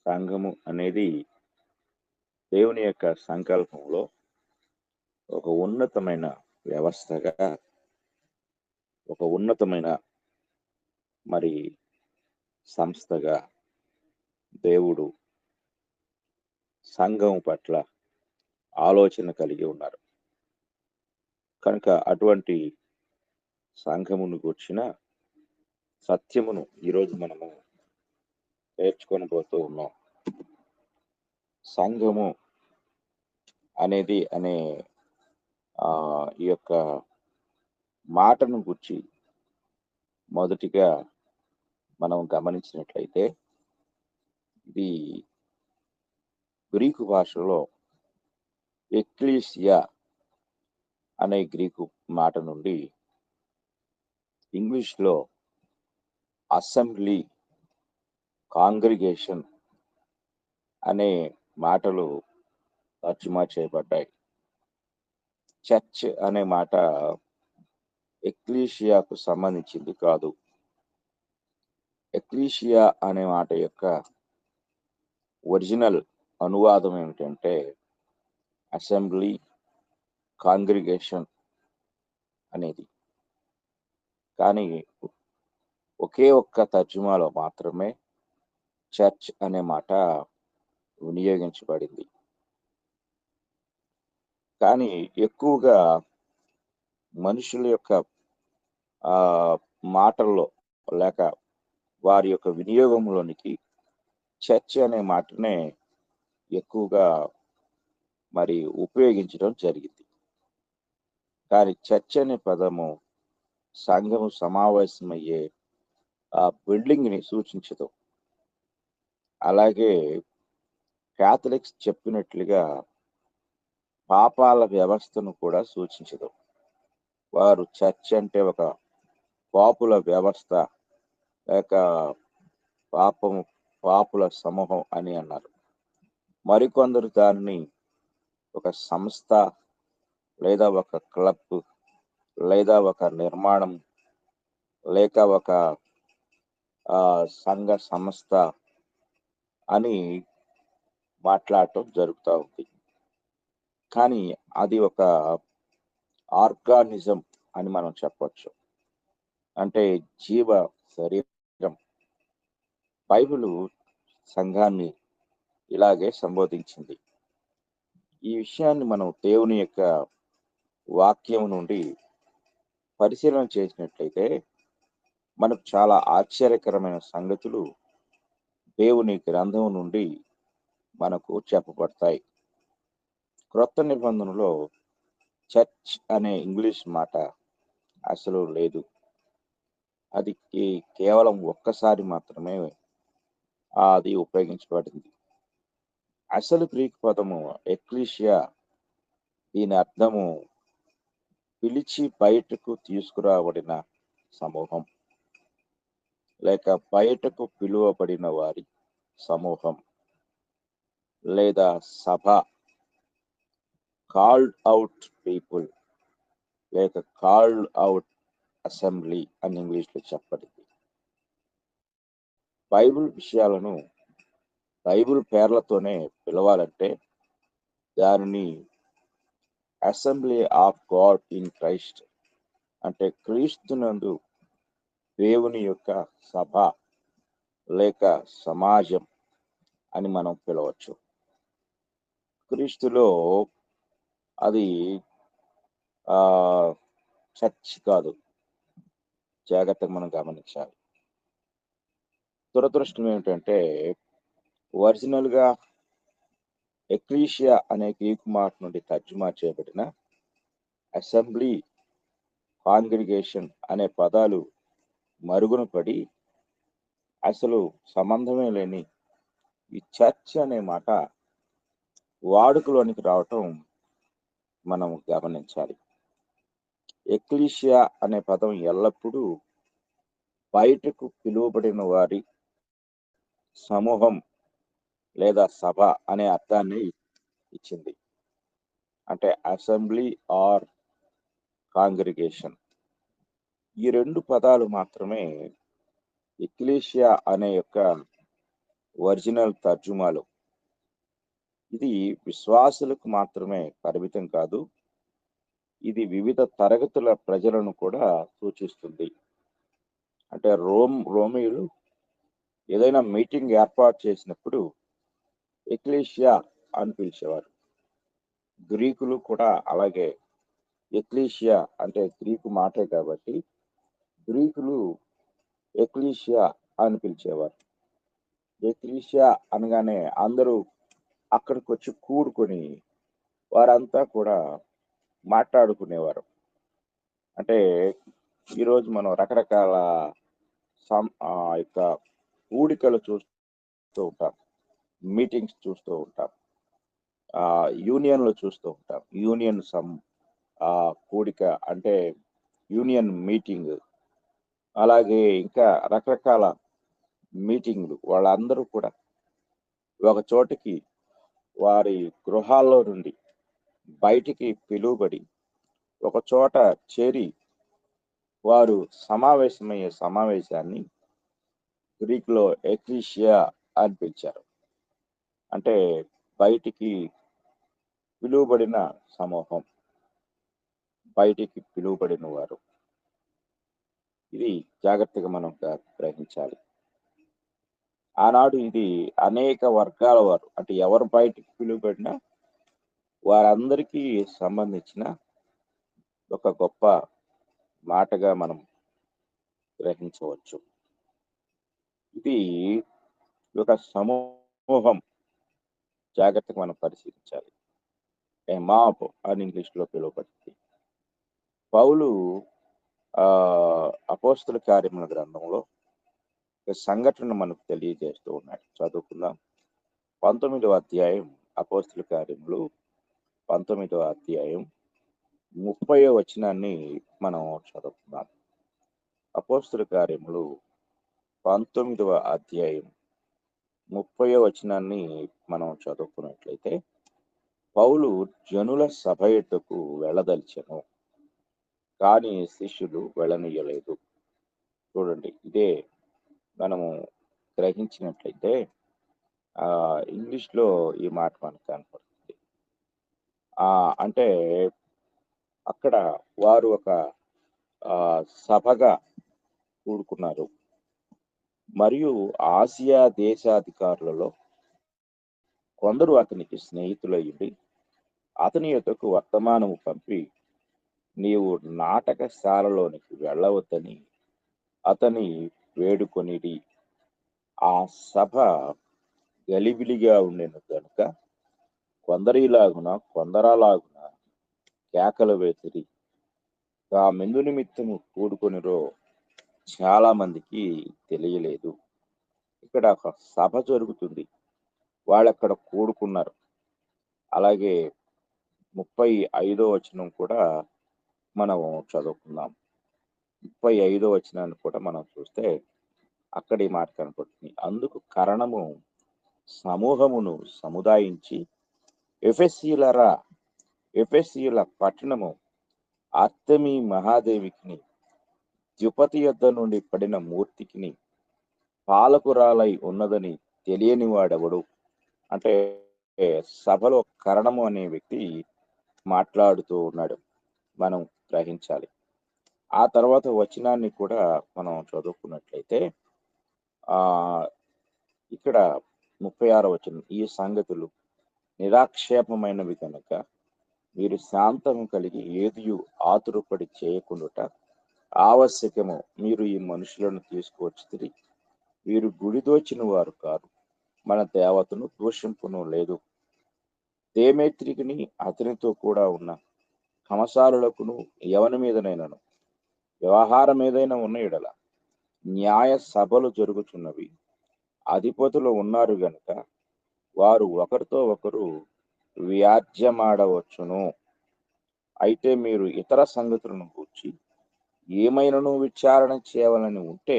సంఘము అనేది దేవుని యొక్క సంకల్పంలో ఒక ఉన్నతమైన వ్యవస్థగా, ఒక ఉన్నతమైన మరి సంస్థగా దేవుడు సంఘం పట్ల ఆలోచన కలిగి ఉన్నారు. కనుక అటువంటి సంఘమును గూర్చిన సత్యమును ఈరోజు మనము నేర్చుకొని ఉన్నాం. సంఘము అనేది ఈ యొక్క మాటను గురించి మొదటిగా మనం గమనించినట్లయితే ఇది గ్రీకు భాషలో ఎక్లీసియా అనే గ్రీకు మాట నుండి ఇంగ్లీష్లో అసెంబ్లీ, కాంగ్రిగేషన్ అనే మాటలు తర్జుమా చేయబడ్డాయి. చర్చ్ అనే మాట ఎక్లీషియాకు సంబంధించింది కాదు. ఎక్లీషియా అనే మాట యొక్క ఒరిజినల్ అనువాదం ఏమిటంటే అసెంబ్లీ, కాంగ్రిగేషన్ అనేది. కానీ ఒకే ఒక్క తర్జుమాలో మాత్రమే చర్చ్ అనే మాట వినియోగించబడింది. కానీ ఎక్కువగా మనుషుల యొక్క మాటల్లో లేక వారి యొక్క వినియోగంలోనికి చర్చ్ అనే మాటనే ఎక్కువగా మరి ఉపయోగించడం జరిగింది. కానీ చర్చ్ అనే పదము సంఘము సమావేశమయ్యే ఆ బిల్డింగ్ని సూచించదు. అలాగే క్యాథలిక్స్ చెప్పినట్లుగా పాపాల వ్యవస్థను కూడా సూచించదు. వారు చర్చ్ అంటే ఒక పాపుల వ్యవస్థ లేక పాపుల సమూహం అని అన్నారు. మరికొందరు దానిని ఒక సంస్థ లేదా ఒక క్లబ్ లేదా ఒక నిర్మాణం లేక ఒక సంఘ సంస్థ అని మాట్లాడటం జరుగుతూ ఉంది. కానీ అది ఒక ఆర్గానిజం అని మనం చెప్పొచ్చు. అంటే జీవ శరీరం. బైబిలు సంఘాన్ని ఇలాగే సంబోధించింది. ఈ విషయాన్ని మనం దేవుని యొక్క వాక్యం నుండి పరిశీలన చేసినట్లయితే మనకు చాలా ఆశ్చర్యకరమైన సంగతులు దేవుని గ్రంథం నుండి మనకు చెప్పబడతాయి. క్రొత్త నిబంధనలో చర్చ్ అనే ఇంగ్లీష్ మాట అసలు లేదు. అది కేవలం ఒక్కసారి మాత్రమే అది ఉపయోగించబడింది. అసలు గ్రీకు పదము ఎక్లీషియా. దీని అర్థము పిలిచి బయటకు తీసుకురాబడిన సమూహం లేక బయటకు పిలువబడిన వారి సమూహం లేదా సభ. కాల్డ్ అవుట్ పీపుల్ లేక కాల్డ్ అవుట్ అసెంబ్లీ అని ఇంగ్లీష్లో చెప్పబడింది. బైబిల్ విషయాలను బైబిల్ పేర్లతోనే పిలవాలంటే దానిని assembly of God in Christ అంటే క్రీస్తునందు దేవుని యొక్క సభ లేక సమాజం అని మనం పిలవచ్చు. క్రీస్తులో అది చర్చ్ కాదు. జాగ్రత్తగా మనం గమనించాలి. దురదృష్టం ఏమిటంటే ఒరిజినల్గా ఎక్లీషియా అనే గ్రీకు మాట నుండి తర్జుమా చేయబడిన అసెంబ్లీ, కాంగ్రిగేషన్ అనే పదాలు మరుగున పడి అసలు సంబంధమే లేని ఈ చర్చ్ అనే మాట వాడుకలోనికి రావటం మనం గమనించాలి. ఎక్లీషియా అనే పదం ఎల్లప్పుడూ బయటకు పిలువబడిన వారి సమూహం లేదా సభ అనే అర్థాన్ని ఇచ్చింది. అంటే అసెంబ్లీ ఆర్ కాంగ్రిగేషన్. ఈ రెండు పదాలు మాత్రమే ఎక్లీషియా అనే యొక్క ఒరిజినల్ తర్జుమాలు. ఇది విశ్వాసులకు మాత్రమే పరిమితం కాదు, ఇది వివిధ తరగతుల ప్రజలను కూడా సూచిస్తుంది. అంటే రోమియోలు ఏదైనా మీటింగ్ ఏర్పాటు చేసినప్పుడు ఎక్లీషియా అని పిలిచేవారు. గ్రీకులు కూడా అలాగే ఎక్లీషియా అంటే గ్రీకు మాటే కాబట్టి గ్రీకులు ఎక్లీషియా అని పిలిచేవారు. ఎక్లీషియా అనగానే అందరూ అక్కడికి వచ్చి కూడుకొని వారంతా కూడా మాట్లాడుకునేవారు. అంటే ఈరోజు మనం రకరకాల యొక్క కూడికలు చూస్తూ ఉంటాం, మీటింగ్స్ చూస్తూ ఉంటాం, యూనియన్లు చూస్తూ ఉంటాం. యూనియన్ కూడిక అంటే యూనియన్ మీటింగ్ అలాగే ఇంకా రకరకాల మీటింగ్లు, వాళ్ళందరూ కూడా ఒక చోటికి వారి గృహాల్లో నుండి బయటికి పిలువబడి ఒక చోట చేరి వారు సమావేశమయ్యే సమావేశాన్ని గ్రీకులో ఎక్లీషియా అని పిలిచారు. అంటే బయటికి పిలువబడిన సమూహం, బయటికి పిలువబడిన వారు. ఇది జాగ్రత్తగా మనం గ్రహించాలి. ఆనాడు ఇది అనేక వర్గాల వారు, అంటే ఎవరు బయటికి పిలువబడినా వారందరికీ సంబంధించిన ఒక గొప్ప మాటగా మనం గ్రహించవచ్చు. ఇది ఒక సమూహం, జాగ్రత్తగా మనం పరిశీలించాలి. ఏ మాబ్ అని ఇంగ్లీష్లో పిలువబడింది. పౌలు అపోస్తల కార్యముల గ్రంథంలో ఒక సంఘటన మనకు తెలియజేస్తూ ఉన్నాడు. చదువుకుందాం. 19వ అధ్యాయం, అపోస్తల కార్యములు 19వ అధ్యాయం 30వ వచనాన్ని మనం చదువుకుందాం. అపోస్తల కార్యములు 19వ అధ్యాయం 30వ వచనాన్ని మనం చదువుకున్నట్లయితే, పౌలు జనుల సభ ఎట్టుకు వెళ్ళదలిచెను, కానీ శిష్యులు వెళ్ళనీయలేదు. చూడండి, ఇదే మనము గ్రహించినట్లయితే ఇంగ్లీష్లో ఈ మాట మనకు కనపడుతుంది. అంటే అక్కడ వారు ఒక సభగా కూడుకున్నారు. మరియు ఆసియా దేశాధికారులలో కొందరు అతనికి స్నేహితులయ్యుండి అతని యొద్దకు వర్తమానము పంపి, నీవు నాటకశాలలోనికి వెళ్ళవద్దని అతని వేడుకొనిది. ఆ సభ గలిబిలిగా ఉండెను కనుక కొందరిలాగున కొందరలాగున కేకలు వేసిరి. మెందు నిమిత్తము కూడుకొనిరో చాలా మందికి తెలియలేదు. ఇక్కడ ఒక సభ జరుగుతుంది, వాళ్ళు అక్కడ కూడుకున్నారు. అలాగే 35వ వచనం కూడా మనం చదువుకుందాం. 35వ వచనాన్ని కూడా మనం చూస్తే అక్కడ ఈ మాట కనపడుతుంది. అందుకు కారణము సమూహమును సముదాయించి, ఎఫెసీయుల పట్టణము అర్తెమీ మహాదేవికిని ద్యుపతి యొద్ద నుండి పడిన మూర్తికిని పాలకురాలై ఉన్నదని తెలియని వాడెవడు. అంటే సభలో కరణము అనే వ్యక్తి మాట్లాడుతూ ఉన్నాడు, మనం గ్రహించాలి. ఆ తర్వాత వచనాన్ని కూడా మనం చదువుకున్నట్లయితే ఇక్కడ 36వ వచనం, ఈ సంగతులు నిరాక్షేపమైనవి కనుక మీరు శాంతము కలిగి ఏదియు ఆతురపడి చేయకుండా ఆవశ్యకము. మీరు ఈ మనుషులను తీసుకువచ్చి వీరు గుడి దోచిన వారు కాదు, మన దేవతను దూషింపును లేదు. దేమేత్రికిని అతనితో కూడా ఉన్న కమసాలులకును ఎవని మీదనైనను వ్యవహారం ఏదైనా ఉన్న ఎడల న్యాయ సభలు జరుగుతున్నవి, అధిపతులు ఉన్నారు గనుక వారు ఒకరితో ఒకరు వ్యాజ్యమాడవచ్చును. అయితే మీరు ఇతర సంగతులను గూర్చి ఏమైనను విచారణ చేయవలని ఉంటే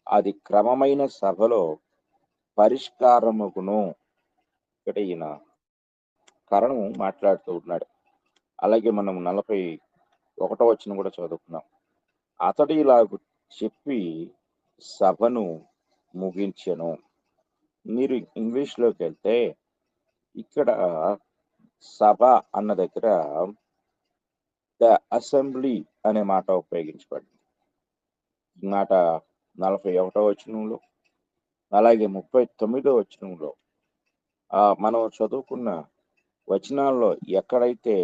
అది క్రమమైన సభలో పరిష్కారముగును. ఇక్కడ ఈయన కారణం మాట్లాడుతూ ఉన్నాడు. అలాగే మనం 41వ వచనం కూడా చదువుకున్నాం. అతడు ఇలాగ చెప్పి సభను ముగించెను. మీరు ఇంగ్లీష్లోకి వెళ్తే ఇక్కడ సభ అన్న దగ్గర ద అసెంబ్లీ అనే మాట ఉపయోగించబడింది. ఈ మాట 41వ వచనంలో, అలాగే 39వ వచనంలో మనం చదువుకున్న వచనాల్లో ఎక్కడైతే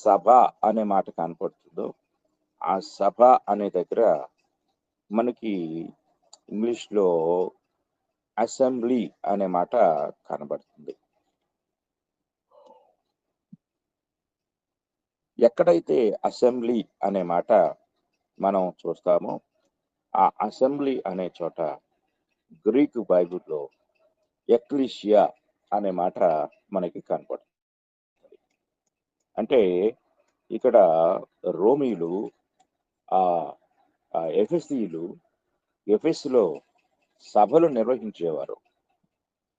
సభ అనే మాట కనపడుతుందో ఆ సభ అనే దగ్గర మనకి ఇంగ్లీష్లో అసెంబ్లీ అనే మాట కనబడుతుంది. ఎక్కడైతే అసెంబ్లీ అనే మాట మనం చూస్తామో ఆ అసెంబ్లీ అనే చోట గ్రీకు బైబిల్లో ఎక్లీషియా అనే మాట మనకి కనపడుతుంది. అంటే ఇక్కడ రోమీలు ఎఫెసులో సభలు నిర్వహించేవారు.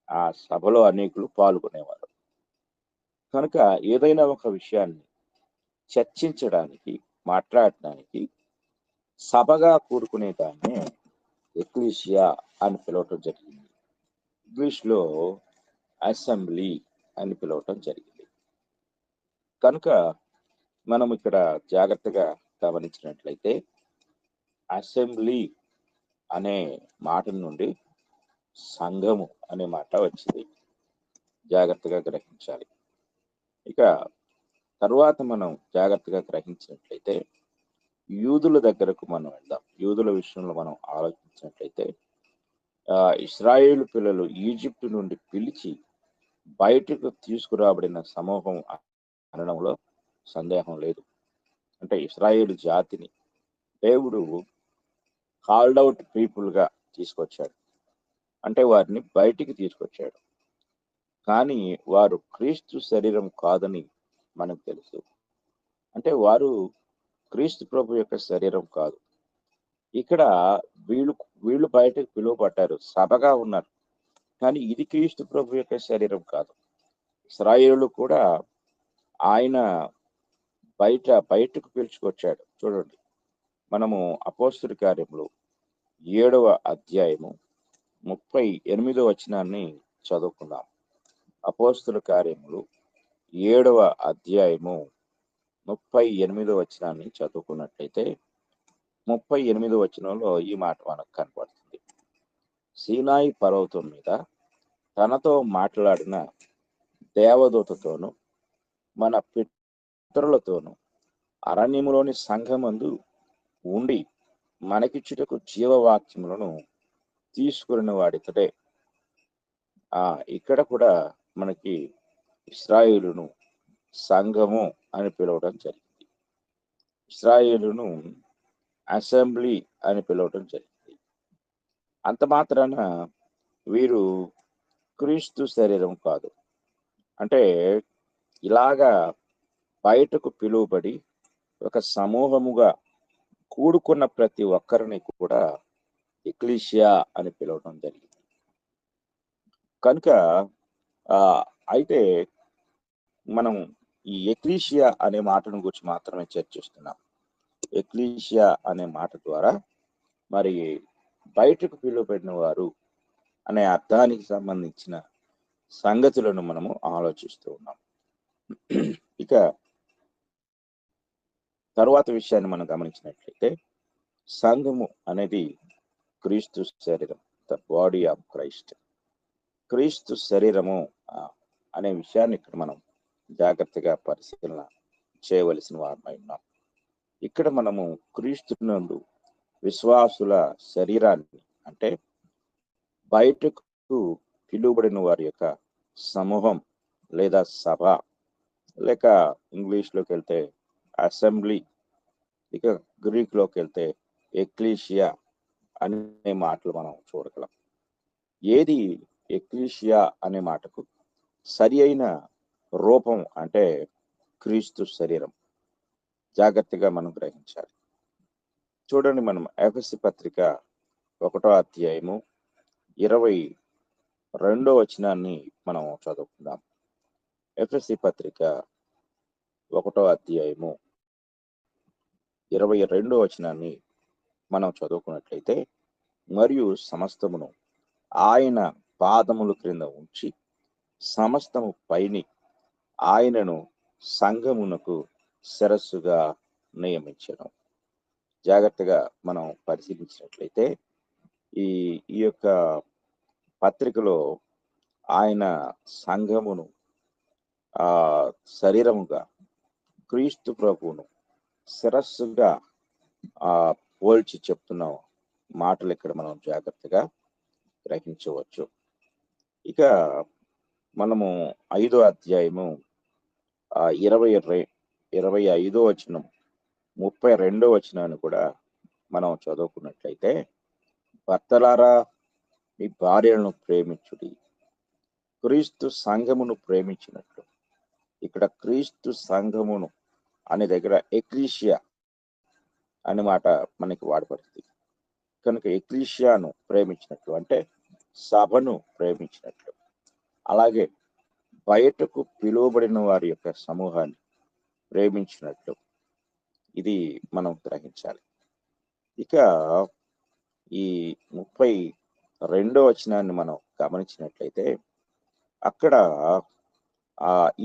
ఆ సభలో అనేకులు పాల్గొనేవారు. కనుక ఏదైనా ఒక విషయాన్ని చర్చించడానికి, మాట్లాడడానికి సభగా కూడుకునే దాన్ని ఎక్లీషియా అని పిలవటం జరిగింది. ఇంగ్లీష్లో అసెంబ్లీ అని పిలవటం జరిగింది. కనుక మనం ఇక్కడ జాగ్రత్తగా గమనించినట్లయితే అసెంబ్లీ అనే మాట నుండి సంఘము అనే మాట వచ్చింది. జాగ్రత్తగా గ్రహించాలి. ఇక తర్వాత మనం జాగ్రత్తగా గ్రహించినట్లయితే యూదుల దగ్గరకు మనం వెళ్దాం. యూదుల విషయంలో మనం ఆలోచించినట్లయితే ఇశ్రాయేలు పిల్లలు ఈజిప్టు నుండి పిలిచి బయటకు తీసుకురాబడిన సమూహం అనడంలో సందేహం లేదు. అంటే ఇశ్రాయేలు జాతిని దేవుడు కాల్డ్ అవుట్ పీపుల్గా తీసుకొచ్చాడు. అంటే వారిని బయటికి తీసుకొచ్చాడు. కానీ వారు క్రీస్తు శరీరం కాదని మనకు తెలుసు. అంటే వారు క్రీస్తు ప్రభు యొక్క శరీరం కాదు. ఇక్కడ వీళ్ళు బయటకు పిలువబడ్డారు, సభగా ఉన్నారు. కానీ ఇది క్రీస్తు ప్రభు యొక్క శరీరం కాదు. ఇశ్రాయేలు కూడా ఆయన బయటకు పిలుచుకొచ్చాడు. చూడండి, మనము అపోస్తుల కార్యములు 7వ అధ్యాయము 38వ వచనాన్ని చదువుకుందాం. అపోస్తుల కార్యములు 7వ అధ్యాయము 38వ వచనాన్ని చదువుకున్నట్లయితే 38వ వచనంలో ఈ మాట మనకు కనపడుతుంది. సీనాయి పర్వతం మీద తనతో మాట్లాడిన దేవదూతతోను మన పితరులతోను అరణ్యములోని సంఘమందు ఉండి మనకిచ్చుటకు జీవవాక్యములను తీసుకుని వాడితడే. ఇక్కడ కూడా మనకి ఇశ్రాయేలును సంఘము అని పిలవడం జరిగింది. ఇశ్రాయేలును అసెంబ్లీ అని పిలవడం జరిగింది. అంత మాత్రాన వీరు క్రీస్తు శరీరం కాదు. అంటే ఇలాగా బయటకు పిలువబడి ఒక సమూహముగా కూడుకున్న ప్రతి ఒక్కరిని కూడా ఎక్లీషియా అని పిలవడం జరిగింది. కనుక అయితే మనం ఈ ఎక్లీషియా అనే మాటను గురించి మాత్రమే చర్చిస్తున్నాం. ఎక్లీషియా అనే మాట ద్వారా మరి బయటకు పిలువబడిన వారు అనే అర్థానికి సంబంధించిన సంగతులను మనము ఆలోచిస్తూ ఉన్నాం. ఇక తరువాత విషయాన్ని మనం గమనించినట్లయితే సంఘము అనేది క్రీస్తు శరీరం, ద బాడీ ఆఫ్ క్రైస్ట్. క్రీస్తు శరీరము అనే విషయాన్ని ఇక్కడ మనం జాగ్రత్తగా పరిశీలన చేయవలసిన వారమై ఉన్నాం. ఇక్కడ మనము క్రీస్తునందు విశ్వాసుల శరీరాన్ని, అంటే బయటకు పిలువబడిన వారి యొక్క సమూహం లేదా సభ, లేక ఇంగ్లీష్లోకి వెళ్తే అసెంబ్లీ, ఇక గ్రీక్లోకి వెళ్తే ఎక్లీషియా అనే మాటలు మనం చూడగలం. ఏది ఎక్లీషియా అనే మాటకు సరి అయిన రూపం అంటే క్రీస్తు శరీరం. జాగ్రత్తగా మనం గ్రహించాలి. చూడండి, మనం ఎఫెసీ పత్రిక 1వ అధ్యాయము 22వ వచనాన్ని మనం చదువుకుందాం. ఎఫెసీ పత్రిక 1వ అధ్యాయము 22వ వచనాన్ని మనం చదువుకున్నట్లయితే, మరియు సమస్తమును ఆయన పాదముల క్రింద ఉంచి సమస్తము పైని ఆయనను సంఘమునకు శిరస్సుగా నియమించడం. జాగ్రత్తగా మనం పరిశీలించినట్లయితే ఈ యొక్క పత్రికలో ఆయన సంఘమును శరీరముగా, క్రీస్తు ప్రభువును శిరస్సుగా పోల్చి చెప్తున్న మాటలు ఇక్కడ మనం జాగ్రత్తగా గ్రహించవచ్చు. ఇక మనము 5వ అధ్యాయము 25వ వచనం 32వ వచనాన్ని కూడా మనం చదువుకున్నట్లయితే, భర్తలారా మీ భార్యలను ప్రేమించుడి, క్రీస్తు సంఘమును ప్రేమించినట్లు. ఇక్కడ క్రీస్తు సంఘమును అనే దగ్గర ఎక్లీషియా అనే మాట మనకి వాడబడుతుంది. కనుక ఎక్లీషియాను ప్రేమించినట్లు అంటే సభను ప్రేమించినట్లు, అలాగే బయటకు పిలువబడిన వారి యొక్క సమూహాన్ని ప్రేమించినట్లు ఇది మనం గ్రహించాలి. ఇక ఈ 32వ వచనాన్ని మనం గమనించినట్లయితే అక్కడ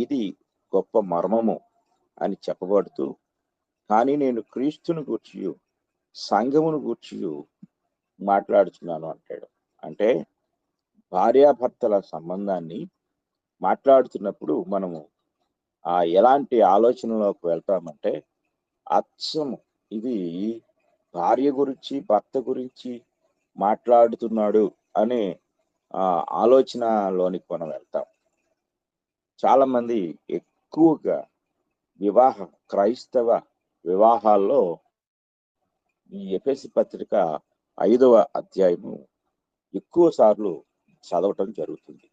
ఇది గొప్ప మర్మము అని చెప్పబడుతూ, కానీ నేను క్రీస్తుని గూర్చియు సంఘమును గూర్చియు మాట్లాడుతున్నాను అంటాడు. అంటే భార్యాభర్తల సంబంధాన్ని మాట్లాడుతున్నప్పుడు మనము ఎలాంటి ఆలోచనలోకి వెళ్తామంటే, అచ్చము ఇది భార్య గురించి భర్త గురించి మాట్లాడుతున్నాడు అనే ఆలోచనలోనికి మనం వెళ్తాం. చాలా మంది ఎక్కువగా క్రైస్తవ వివాహాల్లో ఈ ఎఫెసీ పత్రిక 5వ అధ్యాయము ఎక్కువ సార్లు చదవటం జరుగుతుంది.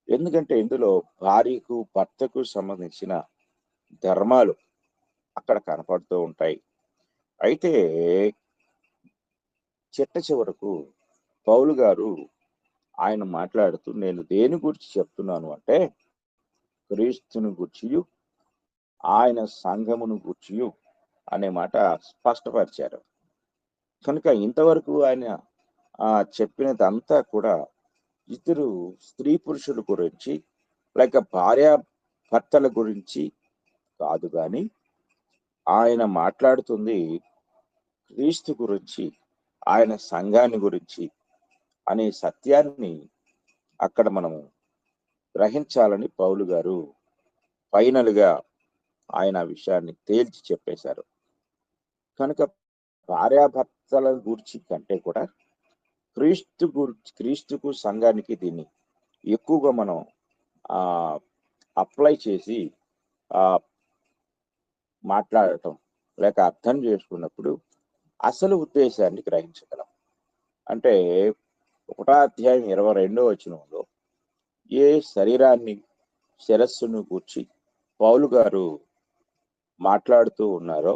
ఎందుకంటే ఇందులో భార్యకు భర్తకు సంబంధించిన ధర్మాలు అక్కడ కనపడుతూ ఉంటాయి. అయితే చివరకు పౌలు గారు ఆయన మాట్లాడుతూ, నేను దేని గురించి చెప్తున్నాను అంటే క్రీస్తుని గూర్చియు ఆయన సంఘమును గూర్చియు అనే మాట స్పష్టపరిచారు. కనుక ఇంతవరకు ఆయన చెప్పినదంతా కూడా ఇద్దరు స్త్రీ పురుషుల గురించి లేక భార్య భర్తల గురించి కాదు, కానీ ఆయన మాట్లాడుతుంది క్రీస్తు గురించి, ఆయన సంఘాన్ని గురించి అనే సత్యాన్ని అక్కడ మనము గ్రహించాలని పౌలు గారు ఫైనల్ గా ఆయన విషయాన్ని తేల్చి చెప్పేశారు. కనుక భార్యాభర్తల గురించి కంటే కూడా క్రీస్తుకు సంఘానికి దీన్ని ఎక్కువగా మనం అప్లై చేసి మాట్లాడటం లేక అర్థం చేసుకున్నప్పుడు అసలు ఉద్దేశాన్ని గ్రహించగలం. అంటే 1వ అధ్యాయం 22వ వచనంలో ఏ శరీరాన్ని శిరస్సును గూర్చి పౌలు గారు మాట్లాడుతూ ఉన్నారో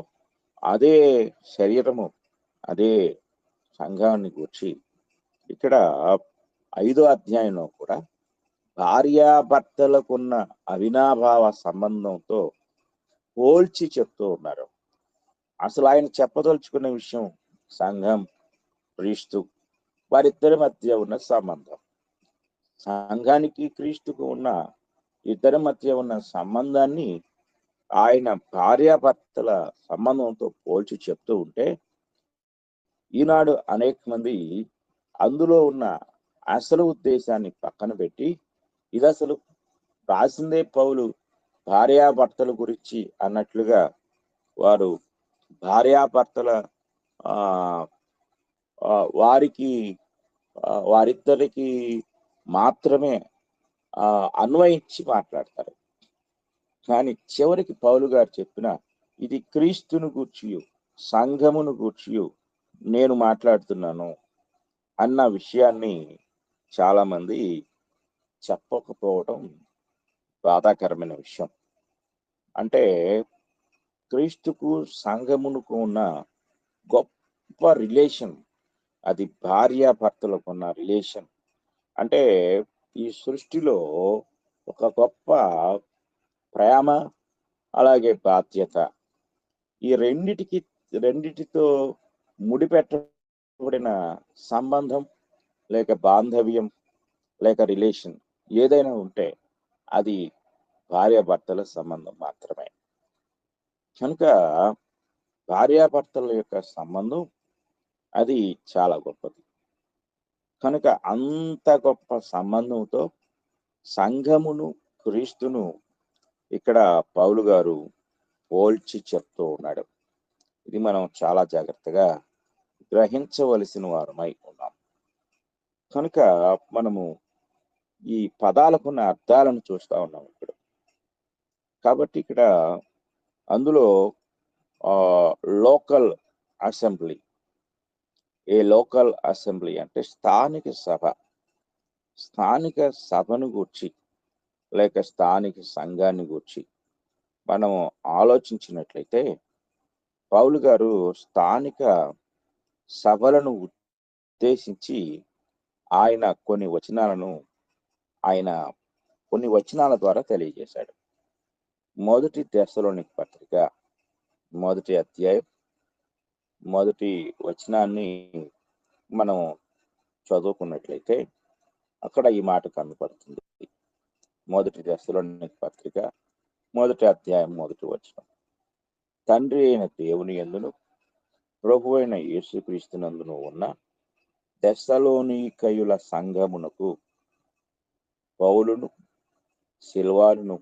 అదే శరీరము, అదే సంఘాన్ని గూర్చి ఇక్కడ 5వ అధ్యాయంలో కూడా భార్యాభర్తలకున్న అవినాభావ సంబంధంతో పోల్చి చెప్తూ ఉన్నారు. అసలు ఆయన చెప్పదలుచుకున్న విషయం సంఘం, క్రీస్తు వారిద్దరి మధ్య ఉన్న సంబంధం. సంఘానికి క్రీస్తుకు ఉన్న ఇద్దరి మధ్య ఉన్న సంబంధాన్ని ఆయన భార్యాభర్తల సంబంధంతో పోల్చి చెప్తూ ఉంటే, ఈనాడు అనేక మంది అందులో ఉన్న అసలు ఉద్దేశాన్ని పక్కన పెట్టి, ఇది అసలు రాసిందే పౌలు భార్యాభర్తల గురించి అన్నట్లుగా వారు భార్యాభర్తల వారిద్దరికి మాత్రమే అన్వయించి మాట్లాడతారు. కానీ చివరికి పౌలు గారు చెప్పిన ఇది క్రీస్తును గూర్చియు సంఘమును గూర్చియు నేను మాట్లాడుతున్నాను అన్న విషయాన్ని చాలా మంది చెప్పకపోవడం బాధాకరమైన విషయం. అంటే క్రీస్తుకు సంఘమునకు ఉన్న గొప్ప రిలేషన్, అది భార్యాభర్తలకు ఉన్న రిలేషన్. అంటే ఈ సృష్టిలో ఒక గొప్ప ప్రేమ అలాగే బాధ్యత, ఈ రెండిటితో ముడిపెట్టబడిన సంబంధం లేక బాంధవ్యం లేక రిలేషన్ ఏదైనా ఉంటే అది భార్యాభర్తల సంబంధం మాత్రమే. కనుక భార్యాభర్తల యొక్క సంబంధం అది చాలా గొప్పది. కనుక అంత గొప్ప సంబంధంతో సంఘమును క్రీస్తును ఇక్కడ పౌలు గారు పోల్చి చెప్తూ ఉన్నాడు. ఇది మనం చాలా జాగ్రత్తగా గ్రహించవలసిన వారమై ఉన్నాం. కనుక మనము ఈ పదాలకున్న అర్థాలను చూస్తా ఉన్నాం ఇక్కడ. కాబట్టి ఇక్కడ అందులో లోకల్ అసెంబ్లీ, లోకల్ అసెంబ్లీ అంటే స్థానిక సభను గూర్చి లేక స్థానిక సంఘాన్ని గూర్చి మనం ఆలోచించినట్లయితే పౌలు గారు స్థానిక సభలను ఉద్దేశించి ఆయన కొన్ని వచనాల ద్వారా తెలియజేశాడు. మొదటి తెస్సలోనిక పత్రిక 1వ అధ్యాయం 1వ వచనాన్ని మనం చదువుకున్నట్లయితే అక్కడ ఈ మాట కనపడుతుంది. మొదటి తెస్సలోనిక పత్రిక 1వ అధ్యాయం 1వ వచనం. తండ్రి అయిన దేవుని యందును ప్రభువైన యేసుక్రీస్తునందును ఉన్న తెస్సలోనికయుల సంఘమునకు పౌలును సిల్వానును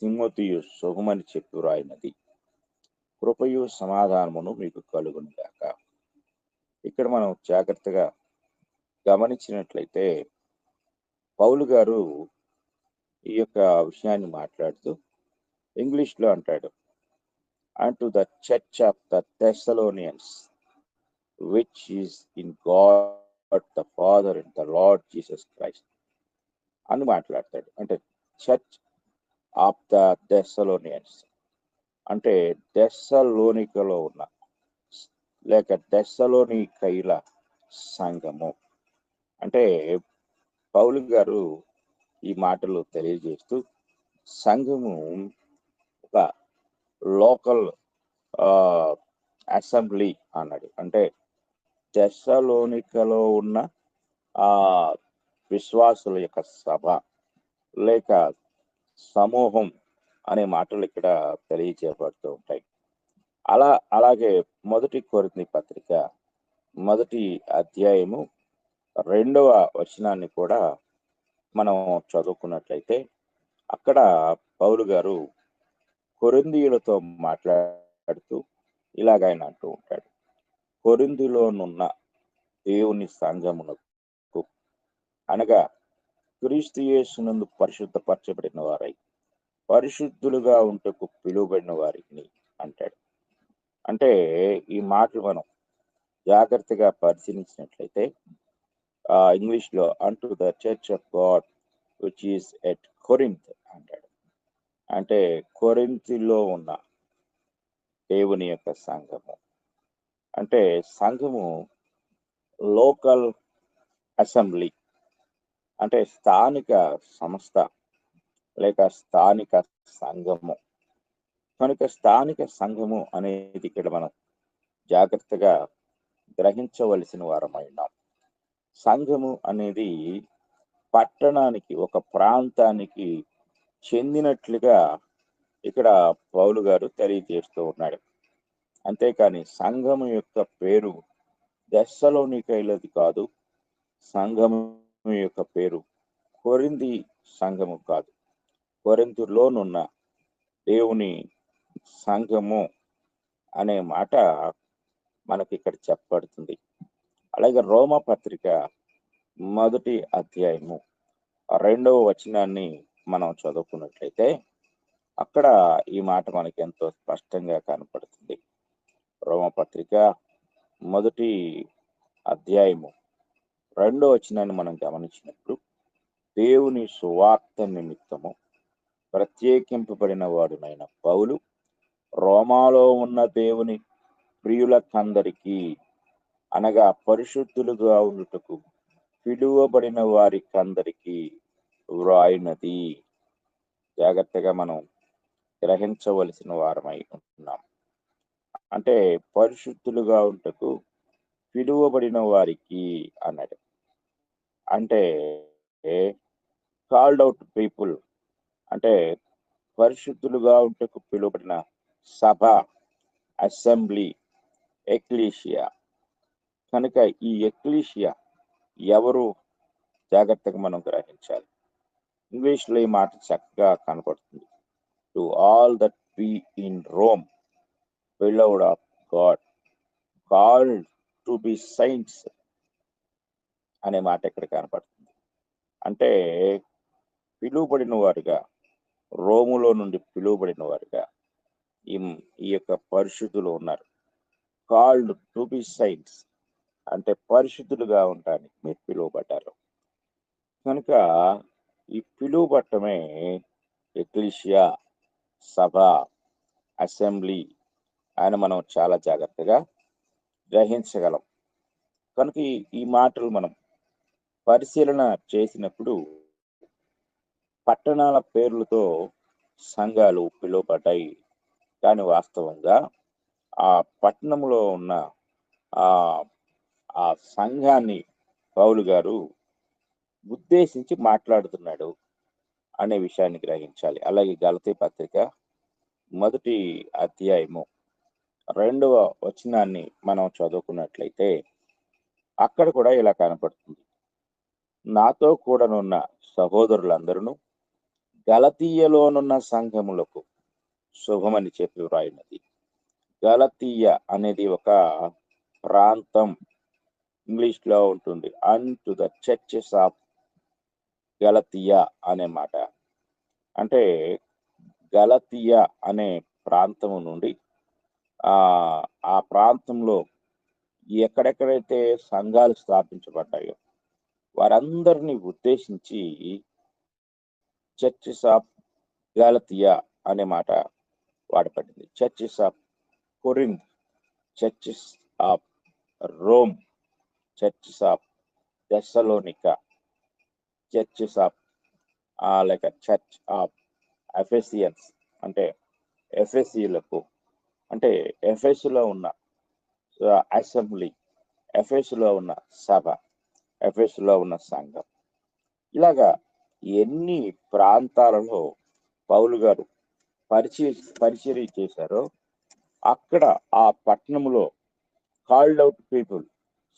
తిమోతియు శుభమని చెప్పి రాయినది. కృపయు సమాధానమును మీకు కలుగును గాక. ఇక్కడ మనం జాగ్రత్తగా గమనించినట్లయితే పౌలు గారు ఈ యొక్క విషయాన్ని మాట్లాడుతూ ఇంగ్లీష్లో అంటాడు, and to the church of the Thessalonians which is in God the Father and the Lord Jesus Christ అని మాట్లాడతాడు. అంటే చర్చ్ ఆఫ్ ద థెస్సలోనియన్స్ అంటే థెస్సలోనికలో ఉన్న లేక థెస్సలోనికయుల సంఘము. అంటే పౌలు గారు ఈ మాటలు తెలియజేస్తూ సంఘము ఒక లోకల్ అసెంబ్లీ అన్నాడు. అంటే తెస్సలోనికలో ఉన్న విశ్వాసుల యొక్క సభ లేక సమూహం అనే మాటలు ఇక్కడ తెలియజేయబడుతూ ఉంటాయి. అలాగే 1 కొరింథీ పత్రిక 1వ అధ్యాయము 2వ వచనాన్ని కూడా మనం చదువుకున్నట్లయితే అక్కడ పౌలు గారు కొరింథీయులతో మాట్లాడుతూ ఇలాగైనా అంటూ ఉంటాడు, కొరింథీలోనున్న దేవుని సంఘమునకు అనగా క్రీస్తు యేసునందు పరిశుద్ధపరచబడిన వారై పరిశుద్ధులుగా ఉంటకు పిలువబడిన వారిని అంటాడు. అంటే ఈ మాటలు మనం జాగ్రత్తగా పరిశీలించినట్లయితే ఇంగ్లీష్లో అంటూ the church of God which is at Corinth అంటాడు. అంటే కొరింథీలో ఉన్న దేవుని యొక్క సంఘము. అంటే సంఘము లోకల్ అసెంబ్లీ అంటే స్థానిక సంస్థ లేక స్థానిక సంఘము. కనుక స్థానిక సంఘము అనేది ఇక్కడ మనం జాగ్రత్తగా గ్రహించవలసిన వారమై ఉన్నాం. సంఘము అనేది పట్టణానికి ఒక ప్రాంతానికి చెందినట్లుగా ఇక్కడ పౌలు గారు తెలియజేస్తూ ఉన్నాడు. అంతేకాని సంఘము యొక్క పేరు తెస్సలోనికయులది కాదు, సంఘము యొక్క పేరు కొరింథీ సంఘము కాదు, కొరింథీలోనున్న దేవుని సంఘము అనే మాట మనకి ఇక్కడ చెప్పబడుతుంది. అలాగే రోమా పత్రిక 1వ అధ్యాయము 2వ వచనాన్ని మనం చదువుకున్నట్లయితే అక్కడ ఈ మాట మనకి ఎంతో స్పష్టంగా కనపడుతుంది. రోమా పత్రిక 1వ అధ్యాయము 2వ వచనాన్ని మనం గమనించినప్పుడు దేవుని సువార్త నిమిత్తము ప్రత్యేకింపబడిన వాడునైన పౌలు రోమాలో ఉన్న దేవుని ప్రియులకందరికీ అనగా పరిశుద్ధులుగా ఉండుటకు పిలువబడిన వారికందరికీ వ్రాయినది. జాగ్రత్తగా మనం గ్రహించవలసిన వారమై ఉంటున్నాం. అంటే పరిశుద్ధులుగా ఉంటకు పిలువబడిన వారికి అన్నాడు. అంటే కాల్డ్ అవుట్ పీపుల్ అంటే పరిశుద్ధులుగా ఉంటకు పిలువబడిన సభ, అసెంబ్లీ, ఎక్లీషియా. కనుక ఈ ఎక్లీషియా ఎవరు జాగ్రత్తగా మనం గ్రహించాలి. ఇంగ్లీష్లో ఈ మాట చక్కగా కనపడుతుంది. To all that be in Rome beloved of God, called to be saints అనే మాట ఇక్కడ కనపడుతుంది. అంటే పిలువబడిన వారుగా, రోములో నుండి పిలువబడిన వారుగా ఈ యొక్క పరిశుద్ధులు ఉన్నారు. కాల్డ్ టు బి సైన్స్ అంటే పరిశుద్ధులుగా ఉండడానికి మీరు పిలువబడ్డారు. కనుక ఈ పిలువబట్టమే ఎక్లీషియా, సభ, అసెంబ్లీ ఆయన మనం చాలా జాగ్రత్తగా గ్రహించగలం. కనుక ఈ మాటలు మనం పరిశీలన చేసినప్పుడు పట్టణాల పేర్లతో సంఘాలు పిలువబడ్డాయి. కానీ వాస్తవంగా ఆ పట్టణంలో ఉన్న ఆ ఆ సంఘాన్ని పౌలు గారు ఉద్దేశించి మాట్లాడుతున్నాడు అనే విషయాన్ని గ్రహించాలి. అలాగే గలతీ పత్రిక 1వ అధ్యాయము 2వ వచనాన్ని మనం చదువుకున్నట్లయితే అక్కడ కూడా ఇలా కనపడుతుంది. నాతో కూడానున్న సహోదరులందరూ గలతీయలోనున్న సంఘములకు శుభమని చెప్పి వ్రాయినది. గలతీయ అనేది ఒక ప్రాంతం, ఇంగ్లీష్ లో ఉంటుంది. అన్టు ద చర్చెస్ ఆఫ్ గలతీయ అనే మాట. అంటే గలతీయ అనే ప్రాంతము నుండి ఆ ప్రాంతంలో ఎక్కడెక్కడైతే సంఘాలు స్థాపించబడ్డాయో వారందరినీ ఉద్దేశించి చర్చెస్ ఆఫ్ గలతీయ అనే మాట వాడబడింది. Churches of Corinth, churches of Rome, churches of Thessalonica, churches of like church of Ephesians అంటే ఎఫెసీలకు, అంటే ఎఫెసులో ఉన్న అసెంబ్లీ, ఎఫెసులో ఉన్న సభ, ఎఫెసులో ఉన్న సంఘం. ఇలాగా ఎన్ని ప్రాంతాలలో పౌలు గారు పరిచర్య చేశారో అక్కడ ఆ పట్టణంలో కాల్డ్ అవుట్ పీపుల్,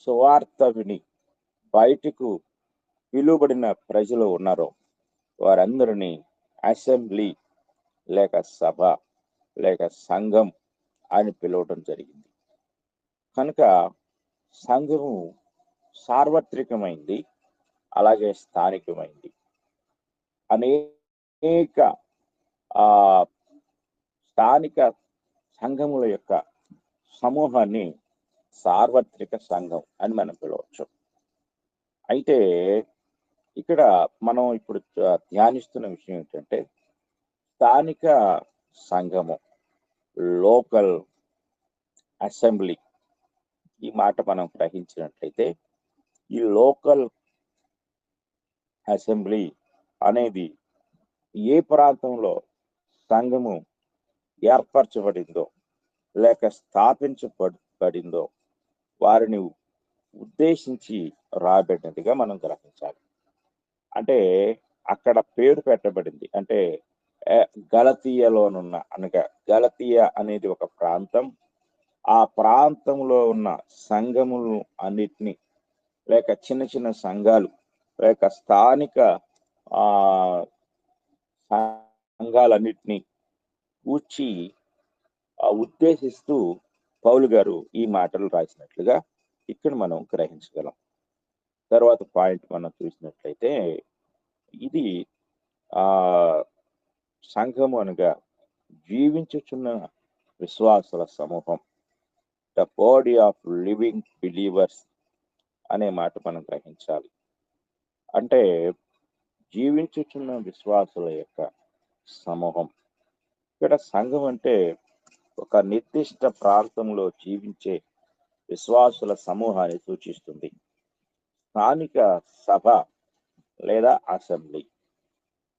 సువార్త విని బయటకు పిలువబడిన ప్రజలు ఉన్నారో వారందరినీ అసెంబ్లీ లేక సభ లేక సంఘం అని పిలవడం జరిగింది. కనుక సంఘము సార్వత్రికమైంది, అలాగే స్థానికమైంది. అనేక స్థానిక సంఘముల యొక్క సమూహాన్ని సార్వత్రిక సంఘం అని మనం పిలవచ్చు. అయితే ఇక్కడ మనం ఇప్పుడు ధ్యానిస్తున్న విషయం ఏంటంటే స్థానిక సంఘము, లోకల్ అసెంబ్లీ. ఈ మాట మనం గ్రహించినట్లయితే ఈ లోకల్ అసెంబ్లీ అనేది ఏ ప్రాంతంలో సంఘము ఏర్పరచబడిందో లేక స్థాపించబడిందో వారిని ఉద్దేశించి రాబడినదిగా మనం గ్రహించాలి. అంటే అక్కడ పేరు పెట్టబడింది. అంటే గలతీయలోనున్న అనగా గలతీయ అనేది ఒక ప్రాంతం. ఆ ప్రాంతంలో ఉన్న సంఘములు అన్నిటినీ లేక చిన్న చిన్న సంఘాలు లేక స్థానిక సంఘాలన్నిటినీ కూర్చి ఉద్దేశిస్తూ పౌలు గారు ఈ మాటలు రాసినట్లుగా ఇక్కడ మనం గ్రహించగలం. తర్వాత పాయింట్ మనం చూసినట్లయితే ఇది సంఘము అనగా జీవించుచున్న విశ్వాసుల సమూహం, the body of living believers అనే మాట మనం గ్రహించాలి. అంటే జీవించుచున్న విశ్వాసుల యొక్క సమూహం. ఇక్కడ సంఘం అంటే ఒక నిర్దిష్ట ప్రాంతంలో జీవించే విశ్వాసుల సమూహాన్ని సూచిస్తుంది. స్థానిక సభ లేదా అసెంబ్లీ.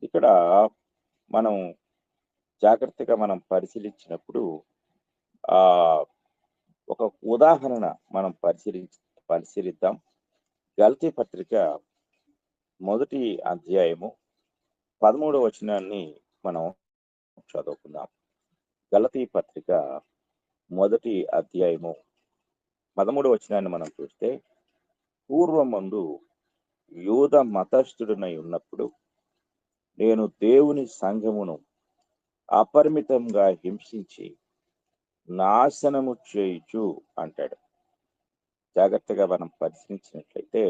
ఇక్కడ మనం జాగ్రత్తగా మనం పరిశీలించినప్పుడు ఒక ఉదాహరణ మనం పరిశీలిద్దాం. గలతీ పత్రిక 1వ అధ్యాయము 13వ వచనాన్ని మనం చదువుకుందాం. గలతీ పత్రిక 1వ అధ్యాయము 13వ వచనాన్ని మనం చూస్తే, పూర్వమందు యూద మతస్థుడినై ఉన్నప్పుడు నేను దేవుని సంఘమును అపరిమితంగా హింసించి నాశనము చేయుచు అంటాడు. జాగ్రత్తగా మనం పరిశీలించినట్లయితే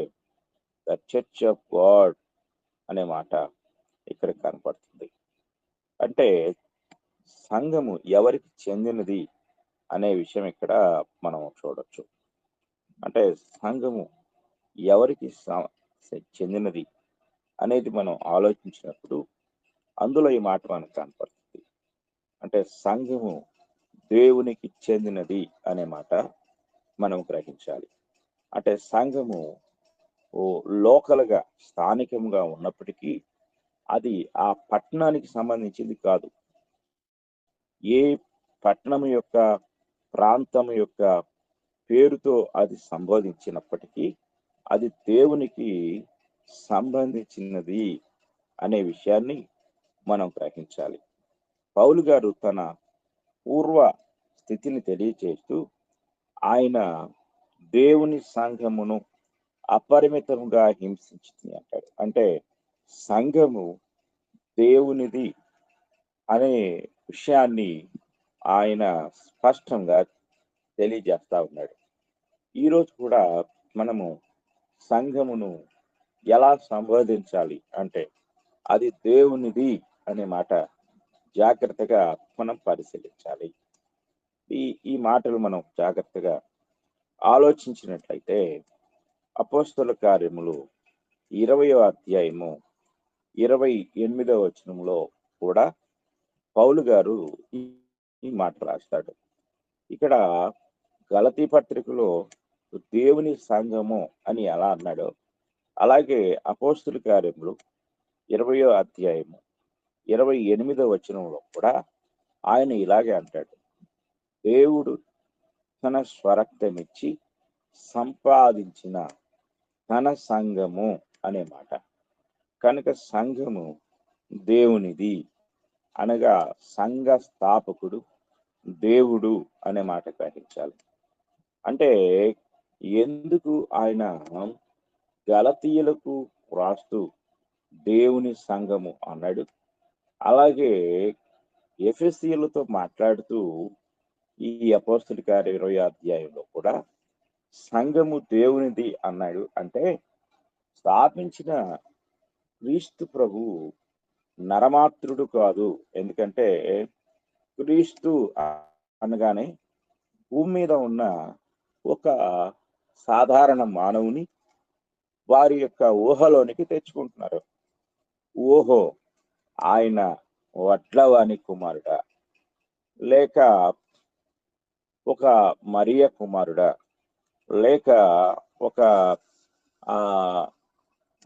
ద చర్చ్ ఆఫ్ గాడ్ అనే మాట ఇక్కడ కనపడుతుంది. అంటే సంఘము ఎవరికి చెందినది అనే విషయం ఇక్కడ మనం చూడొచ్చు. అంటే సంఘము ఎవరికి చెందినది అనేది మనం ఆలోచించినప్పుడు అందులో ఈ మాట మనకు కనపడుతుంది. అంటే సంఘము దేవునికి చెందినది అనే మాట మనం గ్రహించాలి. అంటే సంఘము లోకల్గా స్థానికంగా ఉన్నప్పటికీ అది ఆ పట్టణానికి సంబంధించింది కాదు. ఏ పట్టణం యొక్క ప్రాంతం యొక్క పేరుతో అది సంబోధించినప్పటికీ అది దేవునికి సంబంధించినది అనే విషయాన్ని మనం గ్రహించాలి. పౌలు గారు తన పూర్వ స్థితిని తెలియచేస్తూ ఆయన దేవుని సంఘమును అపరిమితంగా హింసించింది అంటాడు. అంటే సంఘము దేవునిది అనే విషయాన్ని ఆయన స్పష్టంగా తెలియజేస్తా ఉన్నాడు. ఈరోజు కూడా మనము సంఘమును ఎలా సంబోధించాలి అంటే అది దేవునిది అనే మాట జాగ్రత్తగా మనం పరిశీలించాలి. ఈ మాటలు మనం జాగ్రత్తగా ఆలోచించినట్లయితే అపోస్తల కార్యములు 20వ అధ్యాయము 28వ వచనంలో కూడా పౌలు గారు ఈ మాట రాస్తాడు. ఇక్కడ గలతీ పత్రికలో దేవుని సంఘము అని ఎలా అన్నాడో అలాగే అపోస్తల కార్యములు 20వ అధ్యాయము 28వ వచనంలో కూడా ఆయన ఇలాగే అంటాడు. దేవుడు తన స్వరక్తమిచ్చి సంపాదించిన తన సంఘము అనే మాట. కనుక సంఘము దేవునిది అనగా సంఘ స్థాపకుడు దేవుడు అనే మాట గ్రహించాలి. అంటే ఎందుకు ఆయన గలతీయులకు రాస్తూ దేవుని సంఘము అన్నాడు, అలాగే ఎఫెసీయులతో మాట్లాడుతూ ఈ అపోస్తల కార్య 20వ అధ్యాయంలో కూడా సంఘము దేవునిది అన్నాడు. అంటే స్థాపించిన క్రీస్తు ప్రభు నరమాత్రుడు కాదు. ఎందుకంటే క్రీస్తు అనగానే భూమి మీద ఉన్న ఒక సాధారణ మానవుని వారి యొక్క ఊహలోనికి తెచ్చుకుంటున్నారు. ఓహో, ఆయన వడ్లవాణి కుమారుడా, లేక ఒక మరియ కుమారుడా, లేక ఒక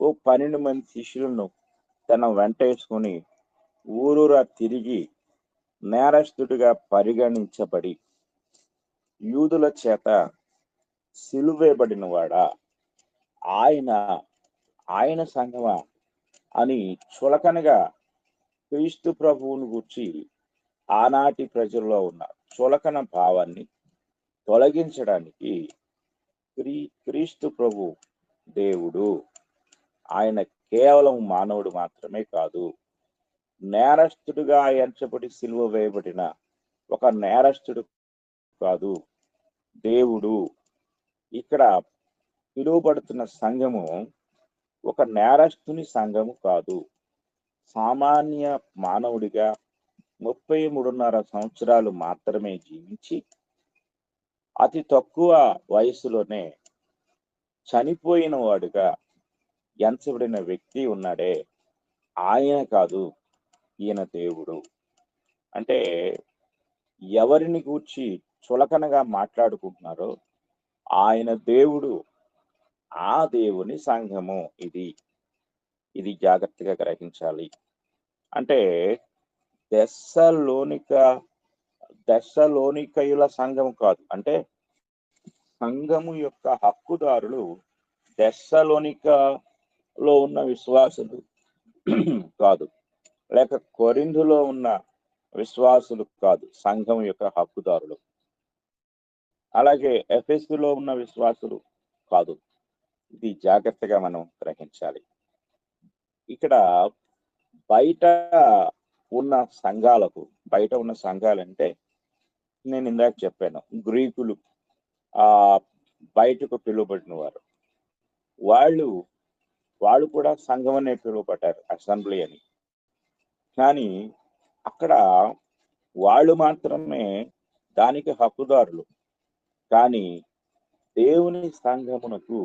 12 మంది శిష్యులను తన వెంట వేసుకుని ఊరూరా తిరిగి నేరస్తుడిగా పరిగణించబడి యూదుల చేత సిలువేయబడిన వాడా, ఆయన సంఘమా అని చులకనగా క్రీస్తు ప్రభువును గూర్చి ఆనాటి ప్రజల్లో ఉన్న చులకన భావాన్ని తొలగించడానికి క్రీస్తు ప్రభు దేవుడు. ఆయన కేవలం మానవుడు మాత్రమే కాదు, నేరస్తుడుగా ఎంచబడి సిలువ వేయబడిన ఒక నేరస్తుడు కాదు, దేవుడు. ఇక్కడ పిలువబడుతున్న సంఘము ఒక నేరస్తుని సంఘము కాదు. సామాన్య మానవుడిగా 33.5 సంవత్సరాలు మాత్రమే జీవించి అతి తక్కువ వయసులోనే చనిపోయిన వాడుగా ఎంచబడిన వ్యక్తి ఉన్నాడే, ఆయన కాదు, ఈయన దేవుడు. అంటే ఎవరిని గూర్చి చులకనగా మాట్లాడుకుంటున్నారో ఆయన దేవుడు, ఆ దేవుని సంఘము ఇది జాగ్రత్తగా గ్రహించాలి. అంటే దెస్సలోనికయుల సంఘము కాదు. అంటే సంఘము యొక్క హక్కుదారులు దెస్సలోనికలో ఉన్న విశ్వాసులు కాదు, లేక కొరింథులో ఉన్న విశ్వాసులు కాదు సంఘం యొక్క హక్కుదారులు. అలాగే ఎఫెసులో ఉన్న విశ్వాసులు కాదు. ఇది జాగ్రత్తగా మనం గ్రహించాలి. ఇక్కడ బయట ఉన్న సంఘాలంటే నేను ఇందాక చెప్పాను, గ్రీకులు బయటకు పిలువబడిన వారు, వాళ్ళు కూడా సంఘం అనే పిలువబడ్డారు, అసెంబ్లీ అని. కానీ అక్కడ వాళ్ళు మాత్రమే దానికి హక్కుదారులు. కానీ దేవుని సంఘమునకు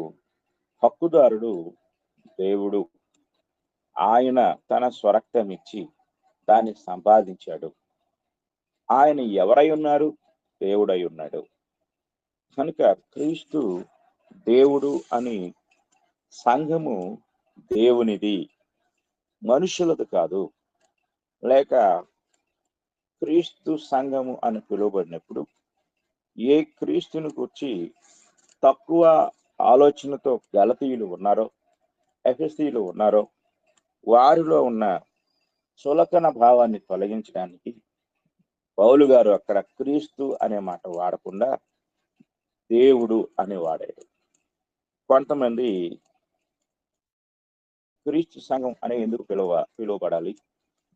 హక్కుదారుడు దేవుడు. ఆయన తన స్వరక్తం ఇచ్చి దాన్ని సంపాదించాడు. ఆయన ఎవరై ఉన్నారు దేవుడై ఉన్నాడు. కనుక క్రీస్తు దేవుడు అని, సంఘము దేవునిది, మనుషులది కాదు. లేక క్రీస్తు సంఘము అని పిలువబడినప్పుడు ఏ క్రీస్తుని గురించి తక్కువ ఆలోచనతో గలతీయులు ఉన్నారో, ఎఫెసీయులు ఉన్నారో, వారిలో ఉన్న చులకన భావాన్ని తొలగించడానికి పౌలు గారు అక్కడ క్రీస్తు అనే మాట వాడకుండా దేవుడు అని వాడాడు. కొంతమంది క్రీస్తు సంఘం అని ఎందుకు పిలువబడాలి,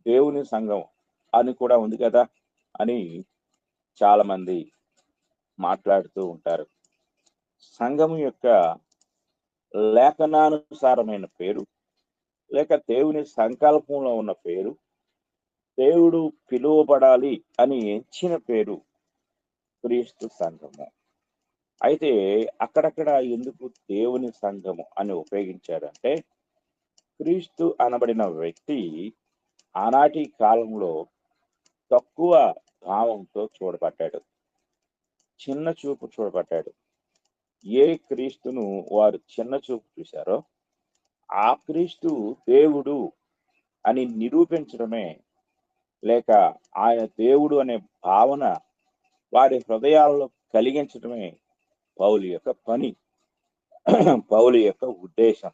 దేవుని సంఘం అని కూడా ఉంది కదా అని చాలా మంది మాట్లాడుతూ ఉంటారు. సంఘం యొక్క లేఖనానుసారమైన పేరు, లేక దేవుని సంకల్పంలో ఉన్న పేరు, దేవుడు పిలువబడాలి అని ఎంచిన పేరు క్రీస్తు సంఘము. అయితే అక్కడక్కడ ఎందుకు దేవుని సంఘము అని ఉపయోగించారంటే, క్రీస్తు అనబడిన వ్యక్తి ఆనాటి కాలంలో తక్కువ భావంతో చూడబడ్డాడు, చిన్న చూపు చూడబడ్డాడు. ఏ క్రీస్తును వారు చిన్న చూపు చూశారో ఆ క్రీస్తు దేవుడు అని నిరూపించడమే, లేక ఆయన దేవుడు అనే భావన వారి హృదయాల్లో కలిగించడమే పౌలు యొక్క పని, పౌలు యొక్క ఉద్దేశం.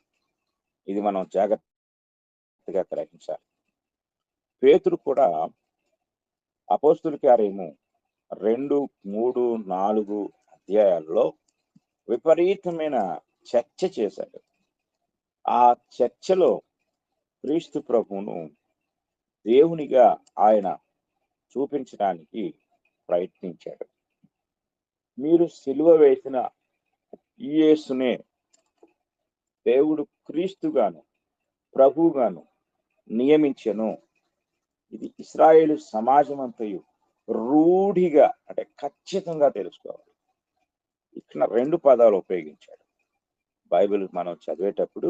ఇది మనం జాగ్రత్తగా గ్రహించాలి. పేతురు కూడా అపోస్తుల కార్యము 2, 3, 4 అధ్యాయాల్లో విపరీతమైన చర్చ చేశాడు. ఆ చర్చలో క్రీస్తు ప్రభువును దేవునిగా ఆయన చూపించడానికి ప్రయత్నించాడు. మీరు సిలువ వేసిన ఈ యేసునే దేవుడు క్రీస్తుగాను ప్రభువుగాను నియమించెను. ఇది ఇశ్రాయేలు సమాజం అంతయు రూఢిగా, అంటే ఖచ్చితంగా తెలుసుకోవాలి. ఇక్కడ 2 పదాలు ఉపయోగించాడు. బైబిల్ మనం చదివేటప్పుడు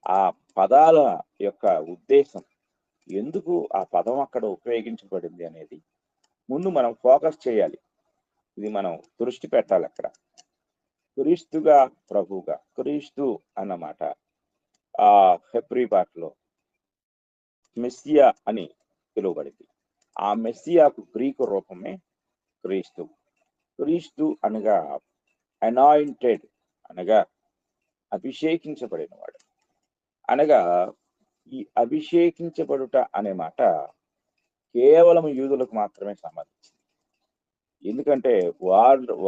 ఆ పదాల యొక్క ఉద్దేశం, ఎందుకు ఆ పదం అక్కడ ఉపయోగించబడింది అనేది ముందు మనం ఫోకస్ చేయాలి. ఇది మనం దృష్టి పెట్టాలి. అక్కడ క్రీస్తుగా ప్రభువుగా, క్రీస్తు అన్నమాట ఆ హెబ్రీ భాషలో మెస్సియా అని పిలువబడింది. ఆ మెస్సియాకు గ్రీకు రూపమే క్రీస్తు. క్రీస్తు అనగా అనాయింటెడ్, అనగా అభిషేకించబడినవాడు. అనగా ఈ అభిషేకించబడుట అనే మాట కేవలం యూదులకు మాత్రమే సంబంధించింది. ఎందుకంటే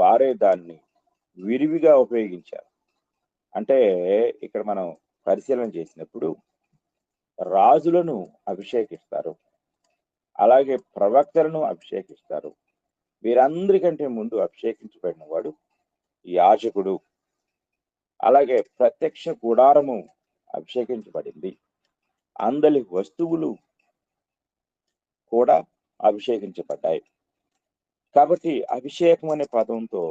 వారే దాన్ని విరివిగా ఉపయోగించారు. అంటే ఇక్కడ మనం పరిశీలన చేసినప్పుడు రాజులను అభిషేకిస్తారు, అలాగే ప్రవక్తలను అభిషేకిస్తారు. వీరందరికంటే ముందు అభిషేకించబడిన వాడు యాజకుడు. అలాగే ప్రత్యక్ష గుడారము అభిషేకించబడింది. అందలి వస్తువులు కూడా అభిషేకించబడ్డాయి. కాబట్టి అభిషేకం అనే పదంతో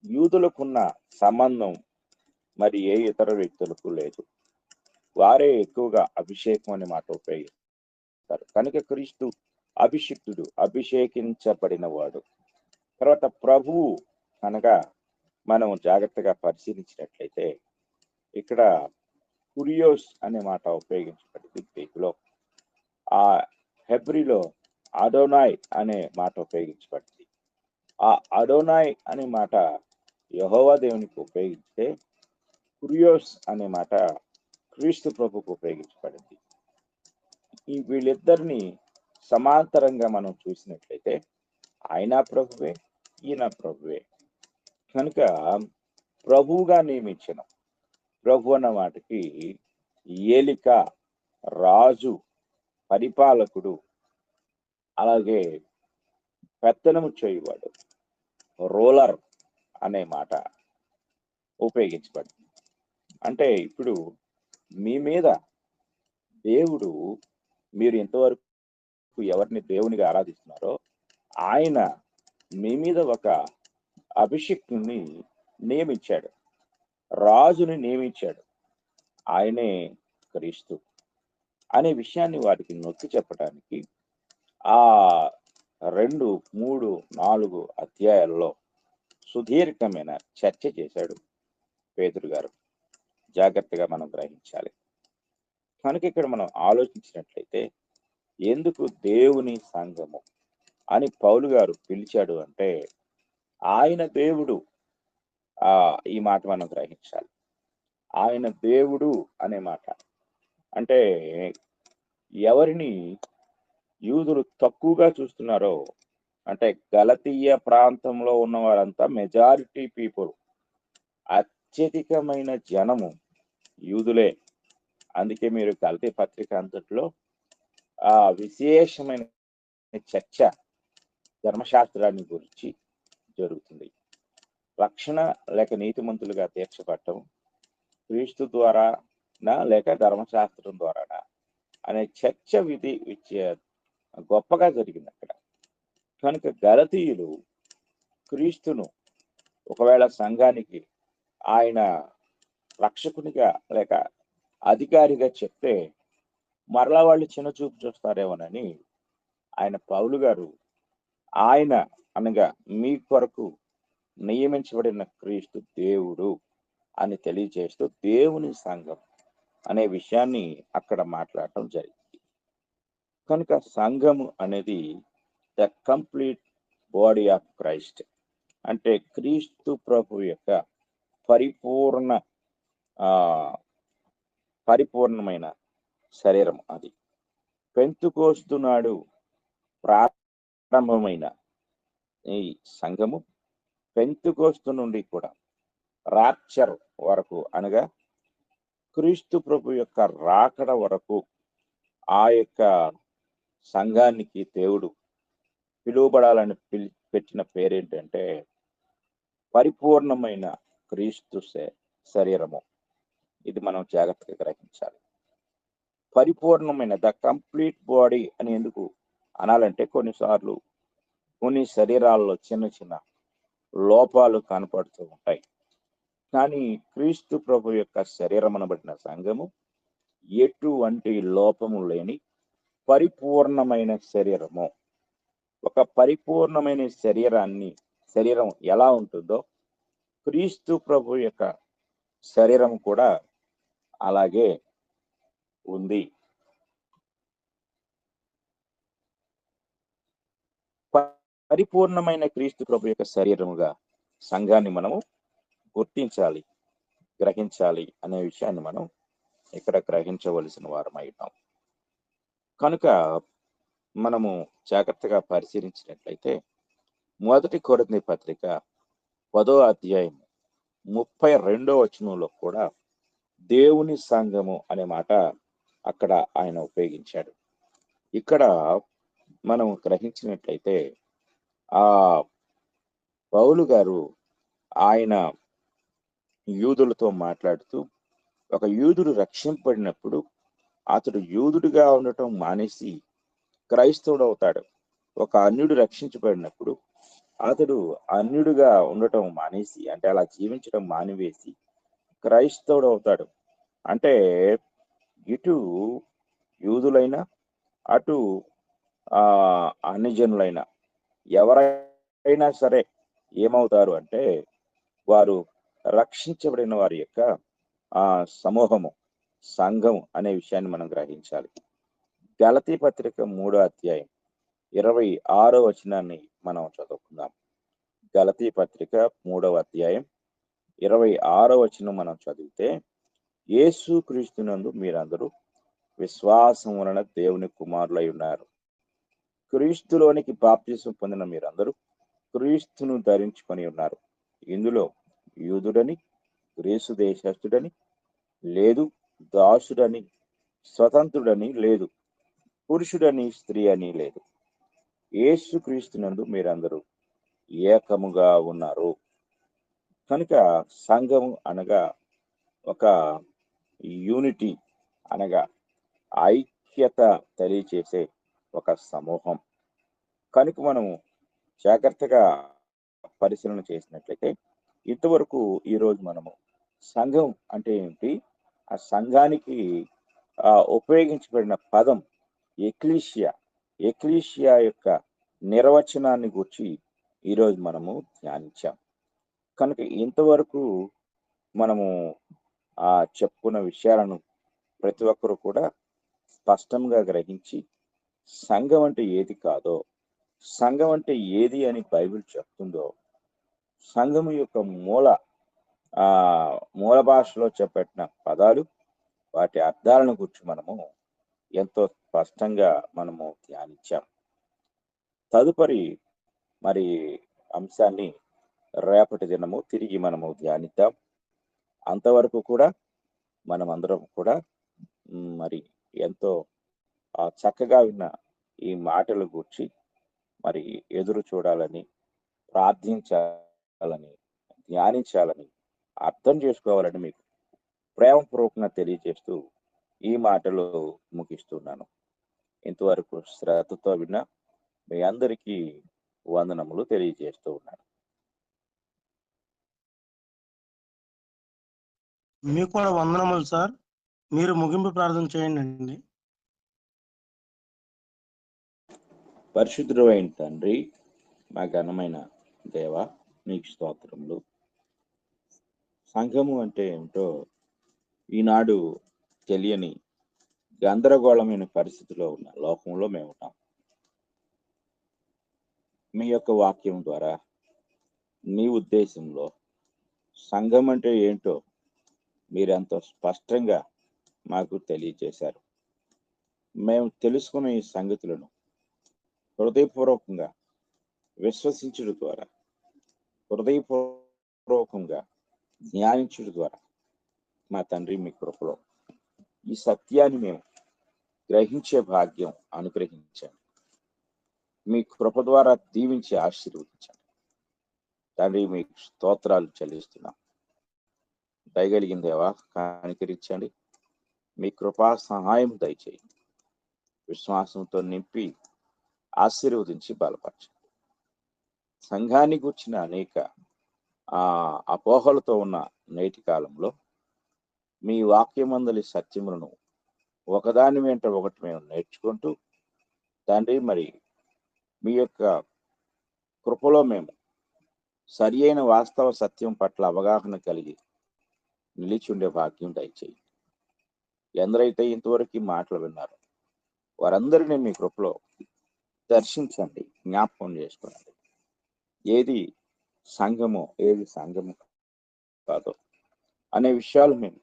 యూదులకున్న సంబంధం మరి ఏ ఇతర వ్యక్తులకు లేదు. వారే ఎక్కువగా అభిషేకం అనే మాట ఉపయోగిస్తారు. కనుక క్రీస్తు అభిషిక్తుడు, అభిషేకించబడిన వాడు. తర్వాత ప్రభువు అనగా మనం జాగ్రత్తగా పరిశీలించినట్లయితే ఇక్కడ కురియోస్ అనే మాట ఉపయోగించబడింది గ్రీకులో. ఆ హెబ్రీలో అడోనాయ్ అనే మాట ఉపయోగించబడింది. ఆ అడోనాయ్ అనే మాట యెహోవా దేవునికి ఉపయోగిస్తే, కురియోస్ అనే మాట క్రీస్తు ప్రభుకు ఉపయోగించబడింది. ఈ వీళ్ళిద్దరిని సమాంతరంగా మనం చూసినట్లయితే ఆయన ప్రభువే, ఈయన ప్రభువే. కనుక ప్రభువుగా నియమించిన, ప్రభు అన్న వాటికి ఏలిక, రాజు, పరిపాలకుడు, అలాగే పెత్తనము చేయువాడు, రూలర్ అనే మాట ఉపయోగించబడింది. అంటే ఇప్పుడు మీ మీద దేవుడు, మీరు ఇంతవరకు ఎవరిని దేవునిగా ఆరాధిస్తున్నారో ఆయన మీ మీద ఒక అభిషేక్తుని నియమించాడు, రాజుని నియమించాడు. ఆయనే క్రీస్తు అనే విషయాన్ని వారికి నొక్కి చెప్పడానికి ఆ 2, 3, 4 అధ్యాయాల్లో సుదీర్ఘమైన చర్చ చేశాడు పేతురు గారు. జాగ్రత్తగా మనం గ్రహించాలి. కనుక ఇక్కడ మనం ఆలోచించినట్లయితే ఎందుకు దేవుని సంఘము అని పౌలు గారు పిలిచాడు అంటే ఆయన దేవుడు. ఈ మాట మనం గ్రహించాలి. ఆయన దేవుడు అనే మాట అంటే ఎవరిని యూదులు తక్కువగా చూస్తున్నారో, అంటే గలతీయ ప్రాంతంలో ఉన్న వారంతా మెజారిటీ పీపుల్, అత్యధికమైన జనము యూదులే. అందుకే మీరు గలతీ పత్రిక అంతట్లో విశేషమైన చర్చ ధర్మశాస్త్రాన్ని గురించి జరుగుతుంది. రక్షణ లేక నీతిమంతులుగా తీర్చబడటం క్రీస్తు ద్వారానా లేక ధర్మశాస్త్రం ద్వారానా అనే చర్చ గొప్పగా జరిగింది అక్కడ. కనుక గలతీయులు క్రీస్తును ఒకవేళ సంఘానికి ఆయన రక్షకునిగా లేక అధికారిగా చెప్తే మరలా వాళ్ళు చిన్న చూపు చూస్తారేమోనని ఆయన పౌలు గారు ఆయన అనగా మీ కొరకు నియమించబడిన క్రీస్తు దేవుడు అని తెలియజేస్తూ దేవుని సంఘం అనే విషయాన్ని అక్కడ మాట్లాడటం జరిగింది. కనుక సంఘము అనేది the complete body of Christ, అంటే క్రీస్తు ప్రభు యొక్క పరిపూర్ణమైన శరీరం. అది పెంతుకోస్తు నాడు ప్రారంభమైన ఈ సంఘము పెంతుకోస్తు నుండి కూడా రాప్చర్ వరకు అనగా క్రీస్తు ప్రభు యొక్క రాకడ వరకు ఆ యొక్క సంఘానికి దేవుడు పిలువబడాలని పెట్టిన పేరేంటంటే పరిపూర్ణమైన క్రీస్తు శరీరము. ఇది మనం జాగ్రత్తగా గ్రహించాలి. పరిపూర్ణమైన ద కంప్లీట్ బాడీ అని ఎందుకు అనాలంటే కొన్నిసార్లు కొన్ని శరీరాల్లో చిన్న చిన్న లోపాలు కనపడుతూ ఉంటాయి. కానీ క్రీస్తు ప్రభు యొక్క శరీరం అనబడిన సంఘము ఎటువంటి లోపము లేని పరిపూర్ణమైన శరీరము. ఒక పరిపూర్ణమైన శరీరం ఎలా ఉంటుందో క్రీస్తు ప్రభు యొక్క శరీరం కూడా అలాగే ఉంది. పరిపూర్ణమైన క్రీస్తు ప్రభు యొక్క శరీరముగా సంఘాన్ని మనము గుర్తించాలి, గ్రహించాలి అనే విషయాన్ని మనం ఇక్కడ గ్రహించవలసిన వారమై ఉన్నాం. కనుక మనము జాగ్రత్తగా పరిశీలించినట్లయితే 1 కొరింథీ పత్రిక 10వ అధ్యాయం 32వ వచనంలో కూడా దేవుని సంఘము అనే మాట అక్కడ ఆయన ఉపయోగించాడు. ఇక్కడ మనం గ్రహించినట్లయితే పౌలు గారు ఆయన యూదులతో మాట్లాడుతూ ఒక యూదుడు రక్షింపబడినప్పుడు అతడు యూదుడిగా ఉండటం మానేసి క్రైస్తవుడు అవుతాడు. ఒక అన్యుడు రక్షించబడినప్పుడు అతడు అన్యుడిగా ఉండటం మానేసి, అంటే అలా జీవించడం మానివేసి క్రైస్తవుడు అవుతాడు. అంటే ఇటు యూదులైనా అటు అన్యజనులైనా ఎవరైనా సరే ఏమవుతారు అంటే వారు రక్షించబడిన వారి యొక్క సమూహము, సంఘం అనే విషయాన్ని మనం గ్రహించాలి. గలతీ పత్రిక 3వ అధ్యాయం 26వ వచనాన్ని మనం చదువుకుందాం. గలతీ పత్రిక 3వ అధ్యాయం 26వ వచనం మనం చదివితే, యేసు క్రీస్తునందు మీరందరూ విశ్వాసం వలన దేవుని కుమారులై ఉన్నారు. క్రీస్తులోనికి బాప్తిసం పొందిన మీరందరూ క్రీస్తును ధరించుకొని ఉన్నారు. ఇందులో యూదుడని గ్రీసు దేశస్థుడని లేదు, దాసుడని స్వతంత్రుడని లేదు, పురుషుడని స్త్రీ అని లేదు. యేసు క్రీస్తునందు మీరందరూ ఏకముగా ఉన్నారు. కనుక సంఘము అనగా ఒక యూనిటీ, అనగా ఐక్యత తెలియచేసే ఒక సమూహం. కనుక మనము జాగ్రత్తగా పరిశీలన చేసినట్లయితే ఇంతవరకు ఈరోజు మనము సంఘం అంటే ఏంటి, ఆ సంఘానికి ఉపయోగించబడిన పదం ఎక్లీషియా. ఎక్లీషియా యొక్క నిర్వచనాన్ని గురించి ఈరోజు మనము ధ్యానించాం. కనుక ఇంతవరకు మనము చెప్పుకున్న విషయాలను ప్రతి ఒక్కరు కూడా స్పష్టంగా గ్రహించి సంఘం అంటే ఏది కాదో, సంఘం అంటే ఏది అని బైబిల్ చెప్తుందో, సంఘం యొక్క మూల భాషలో చెప్పబడిన పదాలు, వాటి అర్థాలను గురించి మనము ఎంతో స్పష్టంగా మనము ధ్యానించాం. తదుపరి మరి అంశాన్ని రేపటి దినము తిరిగి మనము ధ్యానిద్దాం. అంతవరకు కూడా మనమందరం కూడా మరి ఎంతో చక్కగా విన్న ఈ మాటల గురించి మరి ఎదురు చూడాలని, ప్రార్థించాలని, ధ్యానించాలని, అర్థం చేసుకోవాలని మీకు ప్రేమపూర్వకంగా తెలియజేస్తూ ఈ మాటలు ముగిస్తున్నాను. ఇంతవరకు శ్రద్ధతో విన్న మీ అందరికీ వందనములు తెలియజేస్తూ ఉన్నాను. మీకు కూడా వందనములు సార్. మీరు ముగింపు ప్రార్థన చేయండి. పరిశుద్ధుడు అయిన తండ్రి, మా ఘనమైన దేవ, నీకు స్తోత్రములు. సంఘము అంటే ఏమిటో ఈనాడు తెలియని గందరగోళమైన పరిస్థితిలో ఉన్న లోకంలో మేము ఉన్నాం. మీ యొక్క వాక్యం ద్వారా నీ ఉద్దేశంలో సంఘం అంటే ఏంటో మీరెంతో స్పష్టంగా మాకు తెలియజేశారు. మేము తెలుసుకున్న ఈ సంగతులను హృదయపూర్వకంగా విశ్వసించుడు ద్వారా, హృదయపూర్వకంగా ధ్యానించుడు ద్వారా మా తండ్రి మీ కృపలో ఈ సత్యాన్ని మేము గ్రహించే భాగ్యం అనుగ్రహించండి. మీ కృప ద్వారా దీవించి ఆశీర్వదించండి. తండ్రి మీకు స్తోత్రాలు చెల్లిస్తున్నాం. దయగలిగిన దేవా, కనికరించండి. మీ కృపా సహాయం దయచేయండి. విశ్వాసంతో నింపి ఆశీర్వదించి బలపరచండి. సంఘాన్ని గుర్చిన అనేక అపోహలతో ఉన్న నేటి కాలంలో మీ వాక్యమందలి సత్యములను ఒకదాని వెంట ఒకటి మేము నేర్చుకుంటూ తండ్రి మరి మీ యొక్క కృపలో మేము సరి అయిన వాస్తవ సత్యం పట్ల అవగాహన కలిగి నిలిచి ఉండే భాగ్యం దయచేయండి. ఎందరైతే ఇంతవరకు ఈ మాటలు విన్నారో వారందరినీ మీ కృపలో దర్శించండి, జ్ఞాపకం చేసుకోండి. ఏది సంఘమో ఏది సంఘము కాదో అనే విషయాలు మేము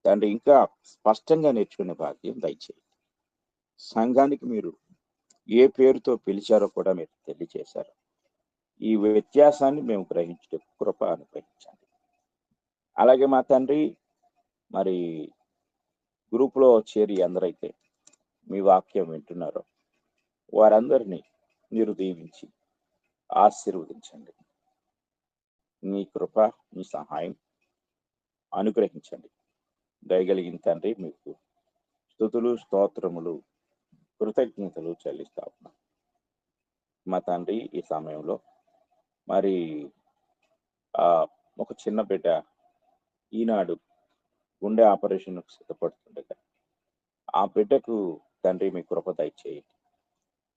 తండ్రి ఇంకా స్పష్టంగా నేర్చుకునే భాగ్యం దయచేయండి. సంఘానికి మీరు ఏ పేరుతో పిలిచారో కూడా మీరు తెలియజేశారు. ఈ వ్యత్యాసాన్ని మేము గ్రహించే కృప అనుగ్రహించండి. అలాగే మా తండ్రి మరి గ్రూపులో చేరి అందరైతే మీ వాక్యం వింటున్నారో వారందరినీ మీరు దీవించి ఆశీర్వదించండి. మీ కృప, మీ సహాయం అనుగ్రహించండి. దయగలిగిన తండ్రి మీకు స్తుతులు, స్తోత్రములు, కృతజ్ఞతలు చెల్లిస్తా ఉన్నాం. మా తండ్రి ఈ సమయంలో మరి ఒక చిన్న బిడ్డ ఈనాడు గుండె ఆపరేషన్ సిద్ధపడుతుండగా ఆ బిడ్డకు తండ్రి మీ కృప దయచేయండి.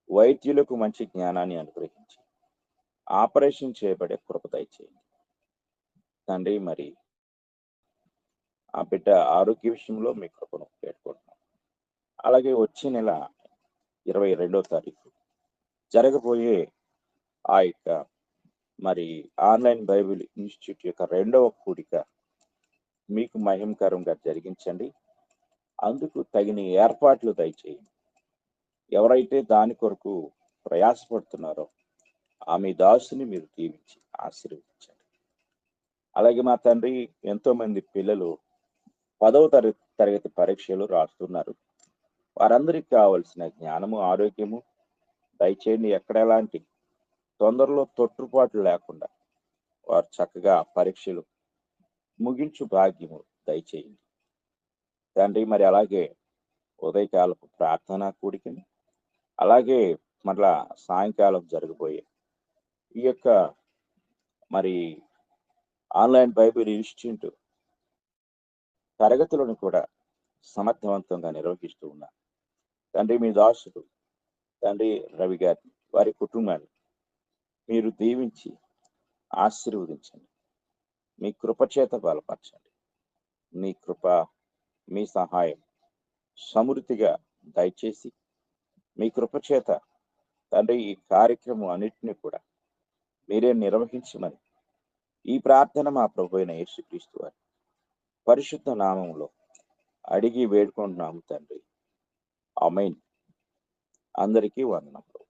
వైద్యులకు మంచి జ్ఞానాన్ని అనుగ్రహించి ఆపరేషన్ చేయబడే కృప దయచేయండి తండ్రి. మరి ఆ బిడ్డ ఆరోగ్య విషయంలో మీ కృపను పెట్టుకుంటున్నాం. అలాగే వచ్చే నెల 22వ తారీఖు జరగబోయే ఆ యొక్క మరి ఆన్లైన్ బైబిల్ ఇన్స్టిట్యూట్ యొక్క 2వ కూడిక మీకు మహిమకరంగా జరిగించండి. అందుకు తగిన ఏర్పాట్లు దయచేయండి. ఎవరైతే దాని కొరకు ప్రయాసపడుతున్నారో ఆ మీ దాసుని మీరు దీవించి ఆశీర్వదించండి. అలాగే మా తండ్రి ఎంతో మంది పిల్లలు 10వ తరగతి పరీక్షలు రాస్తున్నారు. వారందరికీ కావలసిన జ్ఞానము, ఆరోగ్యము దయచేయండి. ఎక్కడ ఎలాంటి తొందరలో తొట్టుపాట్లు లేకుండా వారు చక్కగా పరీక్షలు ముగించు భాగ్యము దయచేయండి తండ్రి. మరి అలాగే ఉదయకాలపు ప్రార్థనా కూడికని, అలాగే మరలా సాయంకాలం జరగబోయే ఈ యొక్క మరి ఆన్లైన్ బైబిల్ ఇన్స్టిట్యూట్ తరగతులను కూడా సమర్థవంతంగా నిర్వహిస్తూ ఉన్నా తండ్రి. మీ దాసుడు తండ్రి రవి గారిని వారి కుటుంబాన్ని మీరు దీవించి ఆశీర్వదించండి. మీ కృప చేత బలపరచండి. మీ కృప, మీ సహాయం సమృద్ధిగా దయచేసి మీ కృప చేత తండ్రి ఈ కార్యక్రమం అన్నిటినీ కూడా మీరే నిర్వహించమని ఈ ప్రార్థన మా ప్రభు అయిన యేసుక్రీస్తు వారి పరిశుద్ధ నామంలో అడిగి వేడుకుంటున్నాము తండ్రి. ఆమేన్. అందరికీ వందనములు.